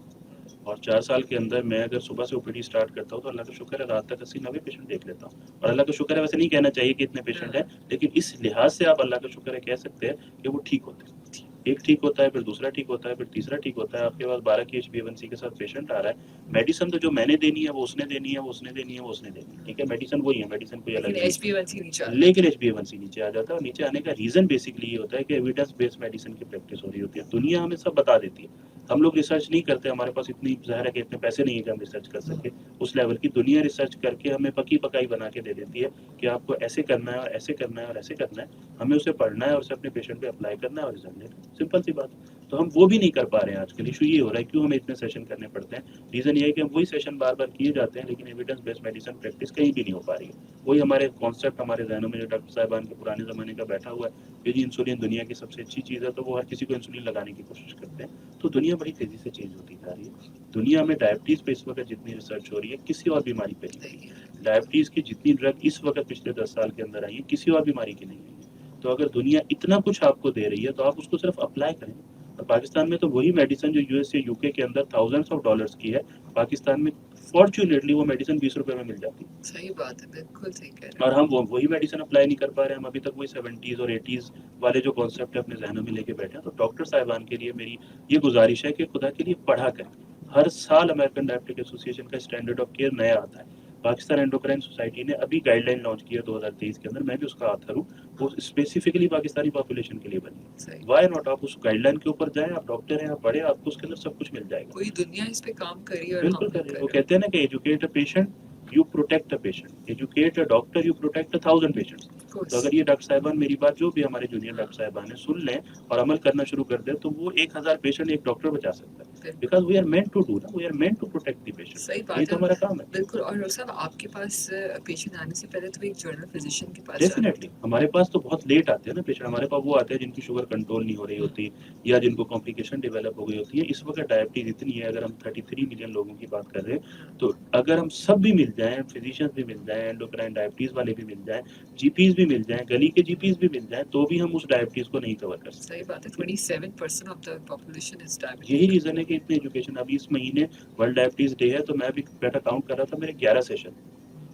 اور 4 سال کے اندر میں اگر صبح سے او پی ڈی اسٹارٹ کرتا ہوں تو اللہ کا شکر ہے رات تک 80-90 پیشنٹ دیکھ لیتا ہوں. اور اللہ کا شکر ہے, ویسے نہیں کہنا چاہیے کہ اتنے پیشنٹ ہیں, لیکن اس لحاظ سے آپ اللہ کا شکر ہے کہہ سکتے ہیں کہ وہ ٹھیک ہوتے ہیں. ایک ٹھیک ہوتا ہے, پھر دوسرا ٹھیک ہوتا ہے, پھر تیسرا ٹھیک ہوتا ہے. آپ کے پاس 12 کی HbA1c کے ساتھ پیشنٹ آ رہا ہے. میڈیسن تو جو میں نے دینی ہے وہ اس نے دینی ہے, وہ اس نے دینی ہے, وہ اس نے دینی ہے, ٹھیک ہے. میڈیسن وہی ہے, میڈیسن کوئی الگ نہیں, لیکن HbA1c نیچے آ جاتا ہے. اور نیچے آنے کا ریزن بیسکلی یہ ہوتا ہے کہ ایویڈنس بیس میڈیسن کی پریکٹس ہو رہی ہوتی ہے. دنیا ہمیں سب بتا دیتی ہے, ہم لوگ ریسرچ نہیں کرتے, ہمارے پاس اتنی ظاہر ہے کہ اتنے پیسے نہیں ہیں کہ ہم ریسرچ کر سکیں اس لیول کی. دنیا ریسرچ کر کے ہمیں پکی پکائی بنا کے دے دیتی ہے کہ آپ کو ایسے کرنا ہے, اور ایسے کرنا ہے, اور ایسے کرنا ہے. ہمیں اسے پڑھنا ہے اور اسے اپنے پیشنٹ پہ اپلائی کرنا ہے اور ریزلٹ لینا ہے. سمپل سی بات. تو ہم وہ بھی نہیں کر پا رہے ہیں آج کل. ایشو یہ ہو رہا ہے کیوں ہمیں اتنے سیشن کرنے پڑتے ہیں. ریزن یہ ہے کہ ہم وہی سیشن بار بار کیے جاتے ہیں, لیکن ایویڈنس بیس میڈیسن پریکٹس کہیں بھی نہیں ہو پا رہی ہے. وہی ہمارے کانسیپٹ ہمارے ذہنوں میں جو ڈاکٹر صاحبان کے پرانے زمانے کا بیٹھا ہوا ہے کہ جی انسولین دنیا کی سب سے اچھی چیز ہے, تو وہ ہر کسی کو انسولین لگانے کی کوشش کرتے ہیں. تو دنیا بڑی تیزی سے چینج ہوتی جا رہی ہے. دنیا میں ڈائبٹیز پہ اس وقت جتنی ریسرچ ہو رہی ہے کسی اور بیماری پہ نہیں ہو رہی ہے. ڈائبٹیز کی جتنی ڈرگ اس وقت پچھلے 10 سال کے اندر آئی ہے کسی اور بیماری کی نہیں ہے. تو اگر دنیا اتنا کچھ آپ کو دے رہی ہے تو آپ اس کو صرف اپلائی کریں. اور پاکستان میں تو وہی میڈیسن جو US یا UK کے اندر تھاؤزنڈس آف ڈالرز کی ہے, پاکستان میں فارچونیٹلی وہ میڈیسن 20 روپے میں مل جاتی ہے. صحیح بات ہے, بالکل صحیح کہہ رہے ہیں. اور ہم وہی میڈیسن اپلائی نہیں کر پا رہے ہیں. ہم ابھی تک وہی 70s اور 80s والے جو کانسیپٹ ہے اپنے ذہنوں میں لے کے بیٹھے ہیں. تو ڈاکٹر صاحبان کے لیے میری یہ گزارش ہے کہ خدا کے لیے پڑھا کریں. ہر سال امریکن ڈائبٹک ایسوسیشن کا اسٹینڈرڈ آف کیئر نیا آتا ہے. پاکستان اینڈوکرائن سوسائٹی نے ابھی گائیڈ لائن لانچ کی ہے 2023 کے اندر, میں بھی اس کا آتھر ہوں. وہ اسپیسیفکلی پاکستانی پاپولیشن کے لیے بنی ہے. وائی ناٹ, آپ اس گائیڈ لائن کے اوپر جائیں, آپ ڈاکٹر ہیں, آپ پڑھیں, آپ کو اس کے اندر سب کچھ مل جائے گا. پوری دنیا اس پہ کام کری اور بالکل کر رہے ہیں. وہ کہتے ہیں نا کہ educate a patient you protect a patient, educate a doctor you protect 1000 patients. تو اگر یہ ڈاکٹر صاحبان میری بات جو بھی ہمارے جونیئر ڈاکٹر صاحبان ہیں سن لیں اور عمل کرنا شروع کر دیں, تو وہ 1000 پیشنٹ ایک ڈاکٹر بچا سکتا ہے. Because we are meant to do نا, we are meant to protect the patient. صحیح یہ بات تو ہے, ہمارا کام ہے. بالکل. اور ڈاکٹر صاحب آپ کے پاس پیشنٹ آنے سے پہلے تو ایک جنرل فزیشین کے پاس ڈیفینیٹلی ہمارے پاس تو بہت لیٹ آتے ہیں نا پیشنٹ. ہمارے پاس وہ آتے ہیں جن کی شوگر کنٹرول نہیں ہو رہی ہوتی, یا جن کو کمپلیکیشن ڈیولپ ہو گئی ہوتی ہے. اس وقت ڈائبٹیز اتنی ہے, اگر ہم 33 ملین لوگوں کی بات کر رہے ہیں, تو اگر ہم سب بھی مل جائیں, فزیشینز بھی مل جائیں, اینڈوکرائن ڈائبٹیز والے بھی مل جائیں, GPs بھی مل جائیں, گلی کے GPs بھی مل جائیں, تو بھی ہم اس ڈائبٹیز کو نہیں کور کر سکتے. صحیح بات ہے. 27% of the population is diabetic. یہی ریزن ہے کہ اتنی ایجوکیشن. ابھی اس مہینے ورلڈ ڈائبٹیز ڈے ہے, تو میں بھی بیٹھا کاؤنٹ کر رہا تھا, میرے 11 سیشن,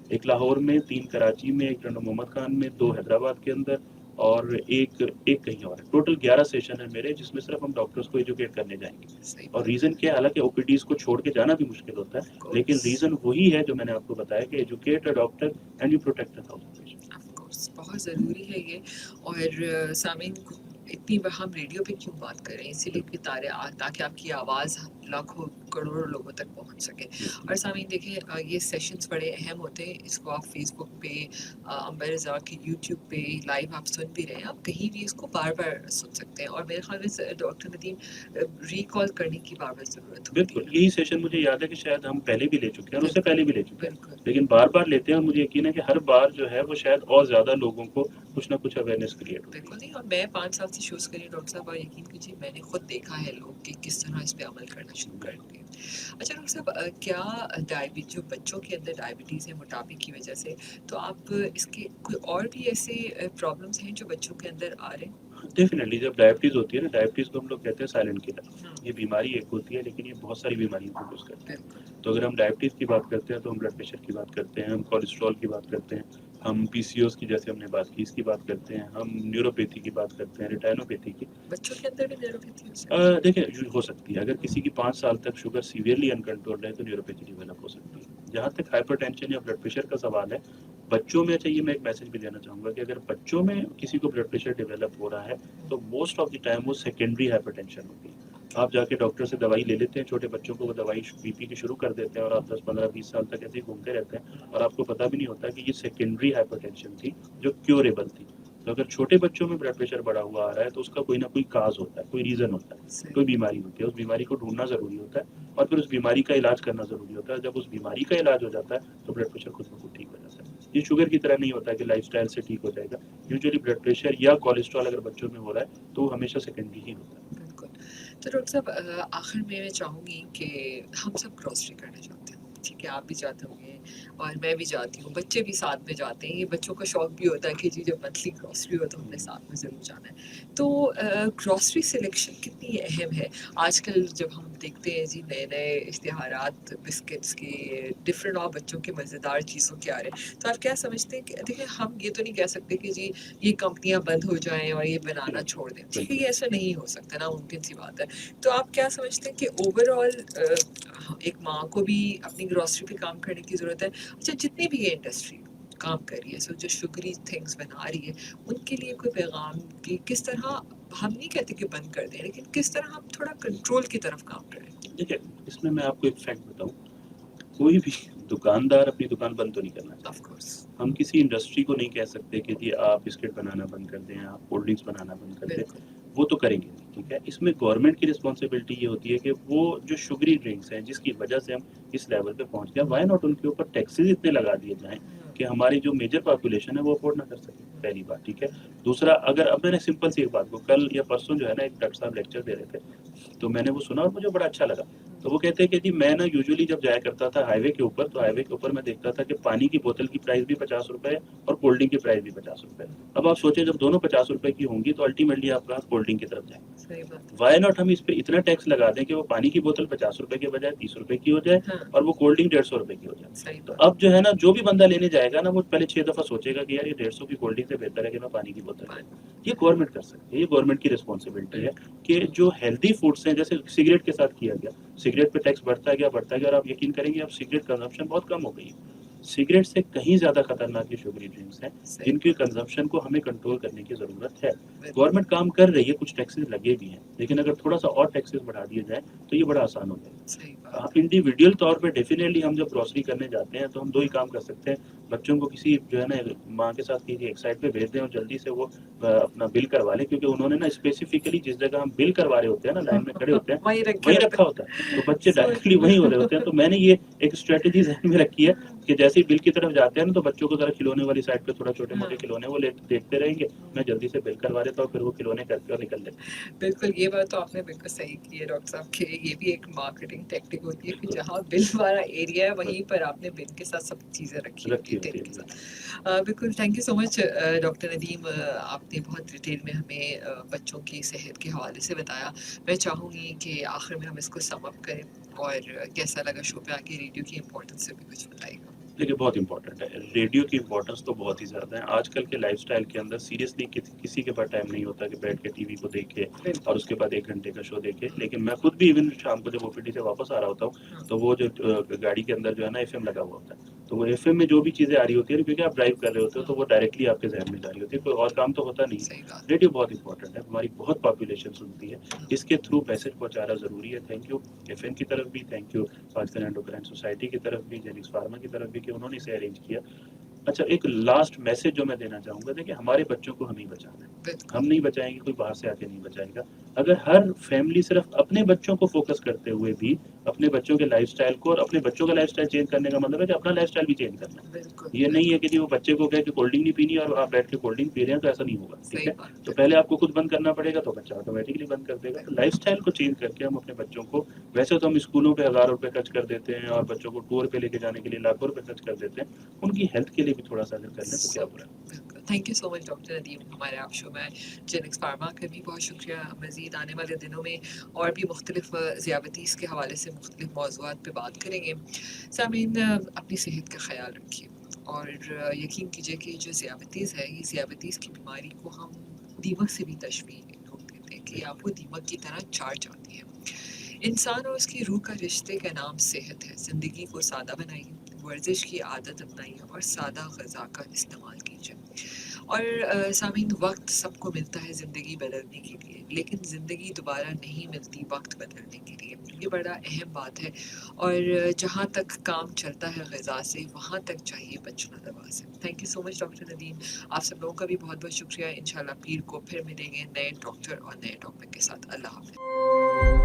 ایک لاہور میں, 3 کراچی میں, ایک ڈنڈو محمد خان میں, 2 حیدرآباد کے اندر, اور ایک کہیں اور. ٹوٹل 11 سیشن ہے میرے, جس میں صرف ہم ڈاکٹرز کو ایجوکیٹ کرنے جائیں گے. اور ریزن کیا ہے, حالانکہ OPDs کو چھوڑ کے جانا بھی مشکل ہوتا ہے, لیکن ریزن وہی ہے جو میں نے آپ کو بتایا کہ educate a doctor and you protect 1000 patient. Of course بہت ضروری ہے یہ. اور سامعین اتنی ہم ریڈیو پہ کیوں بات کر رہے ہیں, اسی لیے کہ تاکہ آپ کی آواز لاکھوں کروڑوں لوگوں تک پہنچ سکے. اور سامعین دیکھیں, یہ سیشنز بڑے اہم ہوتے ہیں. اس کو آپ فیس بک پہ, امبر رضا کی یوٹیوب پہ لائیو آپ سن بھی رہے ہیں, آپ کہیں بھی اس کو بار بار سن سکتے ہیں. اور میرے خیال میں ڈاکٹر ندیم ریکال کرنے کی بار بار ضرورت ہوتی ہے. بالکل, یہی سیشن مجھے یاد ہے کہ شاید ہم پہلے بھی لے چکے ہیں, اور اس سے پہلے بھی لے چکے ہیں, لیکن بار بار لیتے ہیں. اور مجھے یقین ہے کہ ہر بار جو ہے وہ شاید اور زیادہ لوگوں کو کچھ نہ کچھ اویئرنیس کریٹ ہو. بالکل نہیں, اور میں 5 سال سے شوز کری ڈاکٹر صاحب, اور یقین کیجیے میں نے خود دیکھا ہے لوگ کہ کس طرح اس پہ عمل کرنا شروع کر دیا. اچھا ڈاکٹر صاحب کیا ڈائبٹیز جو بچوں کے اندر ڈائبٹیز ہے موٹاپے کی وجہ سے، تو آپ اس کے کوئی اور بھی ایسے پرابلمس ہیں جو بچوں کے اندر آ رہے ہیں؟ ڈیفینیٹلی جب ڈائبٹیز ہوتی ہے نا، ڈائبٹیز کو ہم لوگ کہتے ہیں سائلنٹ کلر. یہ بیماری ایک ہوتی ہے لیکن یہ بہت ساری بیماریوں کو کچھ کرتی ہے. تو اگر ہم ڈائبٹیز کی بات کرتے ہیں تو ہم بلڈ پریشر کی بات کرتے ہیں، ہم کولیسٹرول کی بات کرتے ہیں، ہم پی سی اوز کی جیسے ہم نے بات کی اس کی بات کرتے ہیں، ہم نیوروپیتھی کی بات کرتے ہیں، ریٹائنوپیتھی کی. بچوں کے اندر بھی نیوروپیتھی ہو سکتی ہے؟ دیکھیں ہو سکتی ہے. اگر کسی کی 5 سال تک شوگر سیویئرلی انکنٹرول ہے تو نیوروپیتھی ڈیولپ ہو سکتی ہے. جہاں تک ہائپر ٹینشن یا بلڈ پریشر کا سوال ہے، بچوں میں چاہیے، میں ایک میسج بھی دینا چاہوں گا کہ اگر بچوں میں کسی کو بلڈ پریشر ڈیولپ ہو رہا ہے تو موسٹ آف دی ٹائم وہ سیکنڈری ہائپر ٹینشن ہوتی ہے. آپ جا کے ڈاکٹر سے دوائی لے لیتے ہیں، چھوٹے بچوں کو وہ دوائی بی پی کی شروع کر دیتے ہیں اور آپ 10 15 20 سال تک ایسے ہی گھومتے رہتے ہیں اور آپ کو پتہ بھی نہیں ہوتا کہ یہ سیکنڈری ہائپر ٹینشن تھی جو کیوریبل تھی. تو اگر چھوٹے بچوں میں بلڈ پریشر بڑھا ہوا آ رہا ہے تو اس کا کوئی نہ کوئی کاز ہوتا ہے، کوئی ریزن ہوتا ہے، کوئی بیماری ہوتی ہے. اس بیماری کو ڈھونڈنا ضروری ہوتا ہے اور پھر اس بیماری کا علاج کرنا ضروری ہوتا ہے. جب اس بیماری کا علاج ہو جاتا ہے تو بلڈ پریشر خود بخود ٹھیک ہو جاتا ہے. یہ شوگر کی طرح نہیں ہوتا ہے کہ لائف سٹائل سے ٹھیک ہو جائے گا. یوزلی بلڈ پریشر یا کولیسٹرول اگر بچوں میں ہو رہا ہے تو وہ ہمیشہ سیکنڈری ہی ہوتا ہے. بالکل. تو ڈاکٹر صاحب آخر میں چاہوں گی کہ ہم سب گروسری کرنے جاتے ہیں، ٹھیک ہے، آپ بھی جاتے ہوں گے اور میں بھی جاتی ہوں، بچے بھی ساتھ میں جاتے ہیں. یہ بچوں کا شوق بھی ہوتا ہے کہ جی جب منتھلی گروسری ہو تو ہم نے ساتھ میں ضرور جانا ہے. تو گروسری سلیکشن کتنی اہم ہے آج کل جب ہم دیکھتے ہیں جی نئے نئے اشتہارات بسکٹس کے، ڈفرینٹ اور بچوں کے مزیدار چیزوں کے آ رہے ہیں. تو آپ کیا سمجھتے ہیں کہ دیکھیں ہم یہ تو نہیں کہہ سکتے کہ جی یہ کمپنیاں بند ہو جائیں اور یہ بنانا چھوڑ دیں، ٹھیک ہے، یہ ایسا نہیں ہو سکتا، نا ممکن سی بات ہے. تو آپ کیا سمجھتے ہیں کہ اوور آل ایک ماں کو بھی اپنی گروسری پہ کام کرنے کی ضرورت ہے؟ اچھا جتنی بھی یہ انڈسٹری کام کر رہی ہے، سو جو شگری تھنگس بنا رہی ہے، ان کے لیے کوئی پیغام کہ کس طرح، ہم نہیں کہتے کہ بند کر دیں، لیکن کس طرح ہم تھوڑا کنٹرول کی طرف کام کریں؟ دیکھیں اس میں آپ کو ایک فیکٹ بتاؤں، کوئی بھی دکاندار اپنی دکان بند تو نہیں کرنا چاہتا. آف کورس ہم کسی انڈسٹری کو نہیں کہہ سکتے کہ جی آپ بسکٹ بنانا بند کر دیں، آپ کولڈ ڈرنکس بنانا بند کر دیں. بالکل وہ تو کریں گے نہیں، ٹھیک ہے. اس میں گورنمنٹ کی رسپانسبلٹی یہ ہوتی ہے کہ وہ جو شگری ڈرنکس ہیں جس کی وجہ سے ہم اس لیول پہ پہنچ گیا، وائی ناٹ ان کے اوپر ٹیکسز اتنے لگا دیے جائیں کہ ہماری جو میجر پاپولیشن ہے وہ افورڈ نہ کر سکے. پہلی بات، ٹھیک ہے. دوسرا، اگر اب میں نے سمپل سی ایک بات کو، کل یا پرسوں جو ہے نا ایک ڈاکٹر صاحب لیکچر دے رہے تھے تو میں نے وہ سنا اور مجھے بڑا اچھا لگا. تو وہ کہتے ہیں کہ جی میں نا یوزلی جب جایا کرتا تھا ہائی وے کے اوپر تو ہائی وے کے اوپر میں دیکھتا تھا کہ پانی کی بوتل کی پرائس بھی 50 روپے اور کولڈ ڈرنک کی پرائس بھی 50 روپے. اب آپ سوچیں جب دونوں 50 روپے کی ہوں گی تو الٹیمیٹلی آپ کا ہاتھ کولڈ ڈرنک کی طرف جائیں. صحیح بات ہے. وائی ناٹ ہم اس پہ اتنا ٹیکس لگا دیں کہ وہ پانی کی بوتل 50 روپے کے بجائے 30 روپے کی ہو جائے ہاں اور وہ کولڈ ڈرنک 150 روپے کی ہو جائے. صحیح تو بات. اب جو ہے نا جو بھی بندہ لینے جائے گا نا وہ پہلے 6 دفعہ سوچے گا کہ یار یہ 150 کی کولڈ ڈرنک سے بہتر ہے کہ میں پانی کی بوتل لوں. یہ گورنمنٹ کر سکتی ہے، یہ گورنمنٹ کی رسپانسبلٹی ہے کہ جو ہیلدی فوڈس ہیں جیسے سگریٹ کے ساتھ کیا گیا، سگریٹ پہ ٹیکس بڑھتا گیا اور آپ یقین کریں گے اب سگریٹ کنزمپشن بہت کم ہو گئی ہے. سگریٹ سے کہیں زیادہ خطرناک یہ شگری ڈرنکس ہیں جن کی کنزمپشن کو ہمیں کنٹرول کرنے کی ضرورت ہے. گورنمنٹ کام کر رہی ہے، کچھ ٹیکسز لگے بھی ہیں، لیکن اگر تھوڑا سا اور ٹیکسز بڑھا دیے جائیں تو یہ بڑا آسان ہو جائے گا. صحیح بات. انڈیویجول طور پہ ڈیفینیٹلی ہم جب گروسری کرنے جاتے ہیں تو ہم 2 ہی کام کر سکتے ہیں. بچوں کو کسی جو ہے نا ماں کے ساتھ کسی ایک سائڈ پہ بھیج دیں اور جلدی سے وہ اپنا بل کروا لیں، کیونکہ انہوں نے نا اسپیسیفکلی جس جگہ ہم بل کروا رہے ہوتے ہیں نا لائن میں کھڑے ہوتے ہیں وہیں رکھا ہوتا ہے تو بچے ڈائریکٹلی وہیں ہو رہے ہوتے ہیں. تو میں نے یہ ایک اسٹریٹجی ذہن میں رکھی ہے کہ جیسے ہی بل کی طرف جاتے ہیں نا تو بچوں کو ذرا کھلونے والی سائڈ پہ تھوڑا چھوٹے موٹے کھلونے وہ دیکھتے رہیں گے، میں جلدی سے بل کروا دیتا ہوں، پھر وہ کھلونے کر کے اور نکل لیتے. بالکل یہ بات تو آپ نے بالکل صحیح کی ہے ڈاکٹر صاحب، کہ یہ بھی ایک مارکیٹنگ ٹیکٹک ہوتی ہے کہ جہاں بل والا ایریا ہے وہیں پر آپ نے بل کے ساتھ سب چیزیں رکھی ہوتی ہیں کے ساتھ. بالکل. Thank you so much doctor Nadeem, آپ نے بہت ڈیٹیل میں ہمیں بچوں کی صحت کے حوالے سے بتایا. میں چاہوں گی کہ آخر میں ہم اس کو سم اپ کریں اور کیسا لگا شو پہ آ کے ریڈیو کی امپورٹنس سے بھی کچھ بتائیے گا. دیکھیے بہت امپورٹنٹ ہے ریڈیو کی امپورٹنس تو بہت ہی زیادہ ہے آج کل کے لائف سٹائل کے اندر. سیریسلی کسی کے پاس ٹائم نہیں ہوتا کہ بیٹھ کے ٹی وی کو دیکھے اور اس کے بعد 1 گھنٹے کا شو دیکھے. لیکن میں خود بھی ایون شام کو جب او پی ڈی سے واپس آ رہا ہوتا ہوں تو وہ جو گاڑی کے اندر جو ہے نا ایف ایم لگا ہوا ہوتا ہے تو وہ ایف ایم میں جو بھی چیزیں آ رہی ہوتی ہیں کیونکہ آپ ڈرائیو کر رہے ہوتے ہو تو وہ ڈائریکٹلی آپ کے ذہن میں جا رہی ہوتی ہے، کوئی اور کام تو ہوتا نہیں. ریڈیو بہت امپورٹنٹ ہے، ہماری بہت پاپولیشن سنتی ہے، اس کے تھرو میسج پہنچانا ضروری ہے. تھینک یو ایف ایم کی طرف بھی، thank you Pakistan endocrine society کی طرف بھی، جینکس فارما کی طرف بھی کہ انہوں نے اسے ارینج کیا. اچھا ایک لاسٹ میسج جو میں دینا چاہوں گا، دیکھیں ہمارے بچوں کو ہم ہی بچانا ہے، ہم نہیں بچائیں گے، کوئی باہر سے آ کے نہیں بچائے گا. اگر ہر فیملی صرف اپنے بچوں کو فوکس کرتے ہوئے بھی اپنے بچوں کے لائف سٹائل کو، اور اپنے بچوں کا لائف سٹائل چینج کرنے کا مطلب ہے کہ اپنا لائف سٹائل بھی چینج کرنا ہے. بالکل یہ نہیں ہے کہ جی وہ بچے کو کہے کہ کولڈ ڈرنک نہیں پینی اور آپ بیٹھ کے کولڈ ڈرنک پی رہے ہیں، تو ایسا نہیں ہوگا. ٹھیک صحیح ہے، بات تو ہے. پہلے آپ کو خود بند کرنا پڑے گا، تو بچہ آٹومیٹکلی بند کر دے گا. لائف سٹائل کو چینج کر کے ہم اپنے بچوں کو، ویسے تو ہم اسکولوں پہ 1000 روپے خرچ کر دیتے ہیں اور بچوں کو ٹور پہ لے کے جانے کے لیے لاکھوں روپے خرچ کر دیتے ہیں، ان کی ہیلتھ کے لیے بھی تھوڑا سا اگر کر لیں تو کیا برا ہے. بالکل. Thank you so much doctor Nadeem. ہمارے آپ شو میں جینکس فارما کا بھی بہت شکریہ. مزید آنے والے دنوں میں اور بھی مختلف ذیابطیس کے حوالے سے مختلف موضوعات پہ بات کریں گے. سامعین اپنی صحت کا خیال رکھیے اور یقین کیجیے کہ جو ذیابطیس ہے، یہ ذیابطیس کی بیماری کو ہم دیمک سے بھی تشبیہ لوگ دیتے ہیں کہ آپ کو دیمک کی طرح چارج آتی ہے. انسان اور اس کی روح کا رشتے کا نام صحت ہے. زندگی کو سادہ بنائیے، ورزش کی عادت اپنائیے اور سادہ غذا کا استعمال کیجیے. اور سامعین، وقت سب کو ملتا ہے زندگی بدلنے کے لیے، لیکن زندگی دوبارہ نہیں ملتی وقت بدلنے کے لیے. یہ بڑا اہم بات ہے. اور جہاں تک کام چلتا ہے غذا سے، وہاں تک چاہیے بچنا دوا سے. Thank you so much doctor Nadeem. آپ سب لوگوں کا بھی بہت بہت شکریہ. انشاءاللہ پیر کو پھر ملیں گے نئے ڈاکٹر اور نئے ٹاپک کے ساتھ. اللہ حافظ.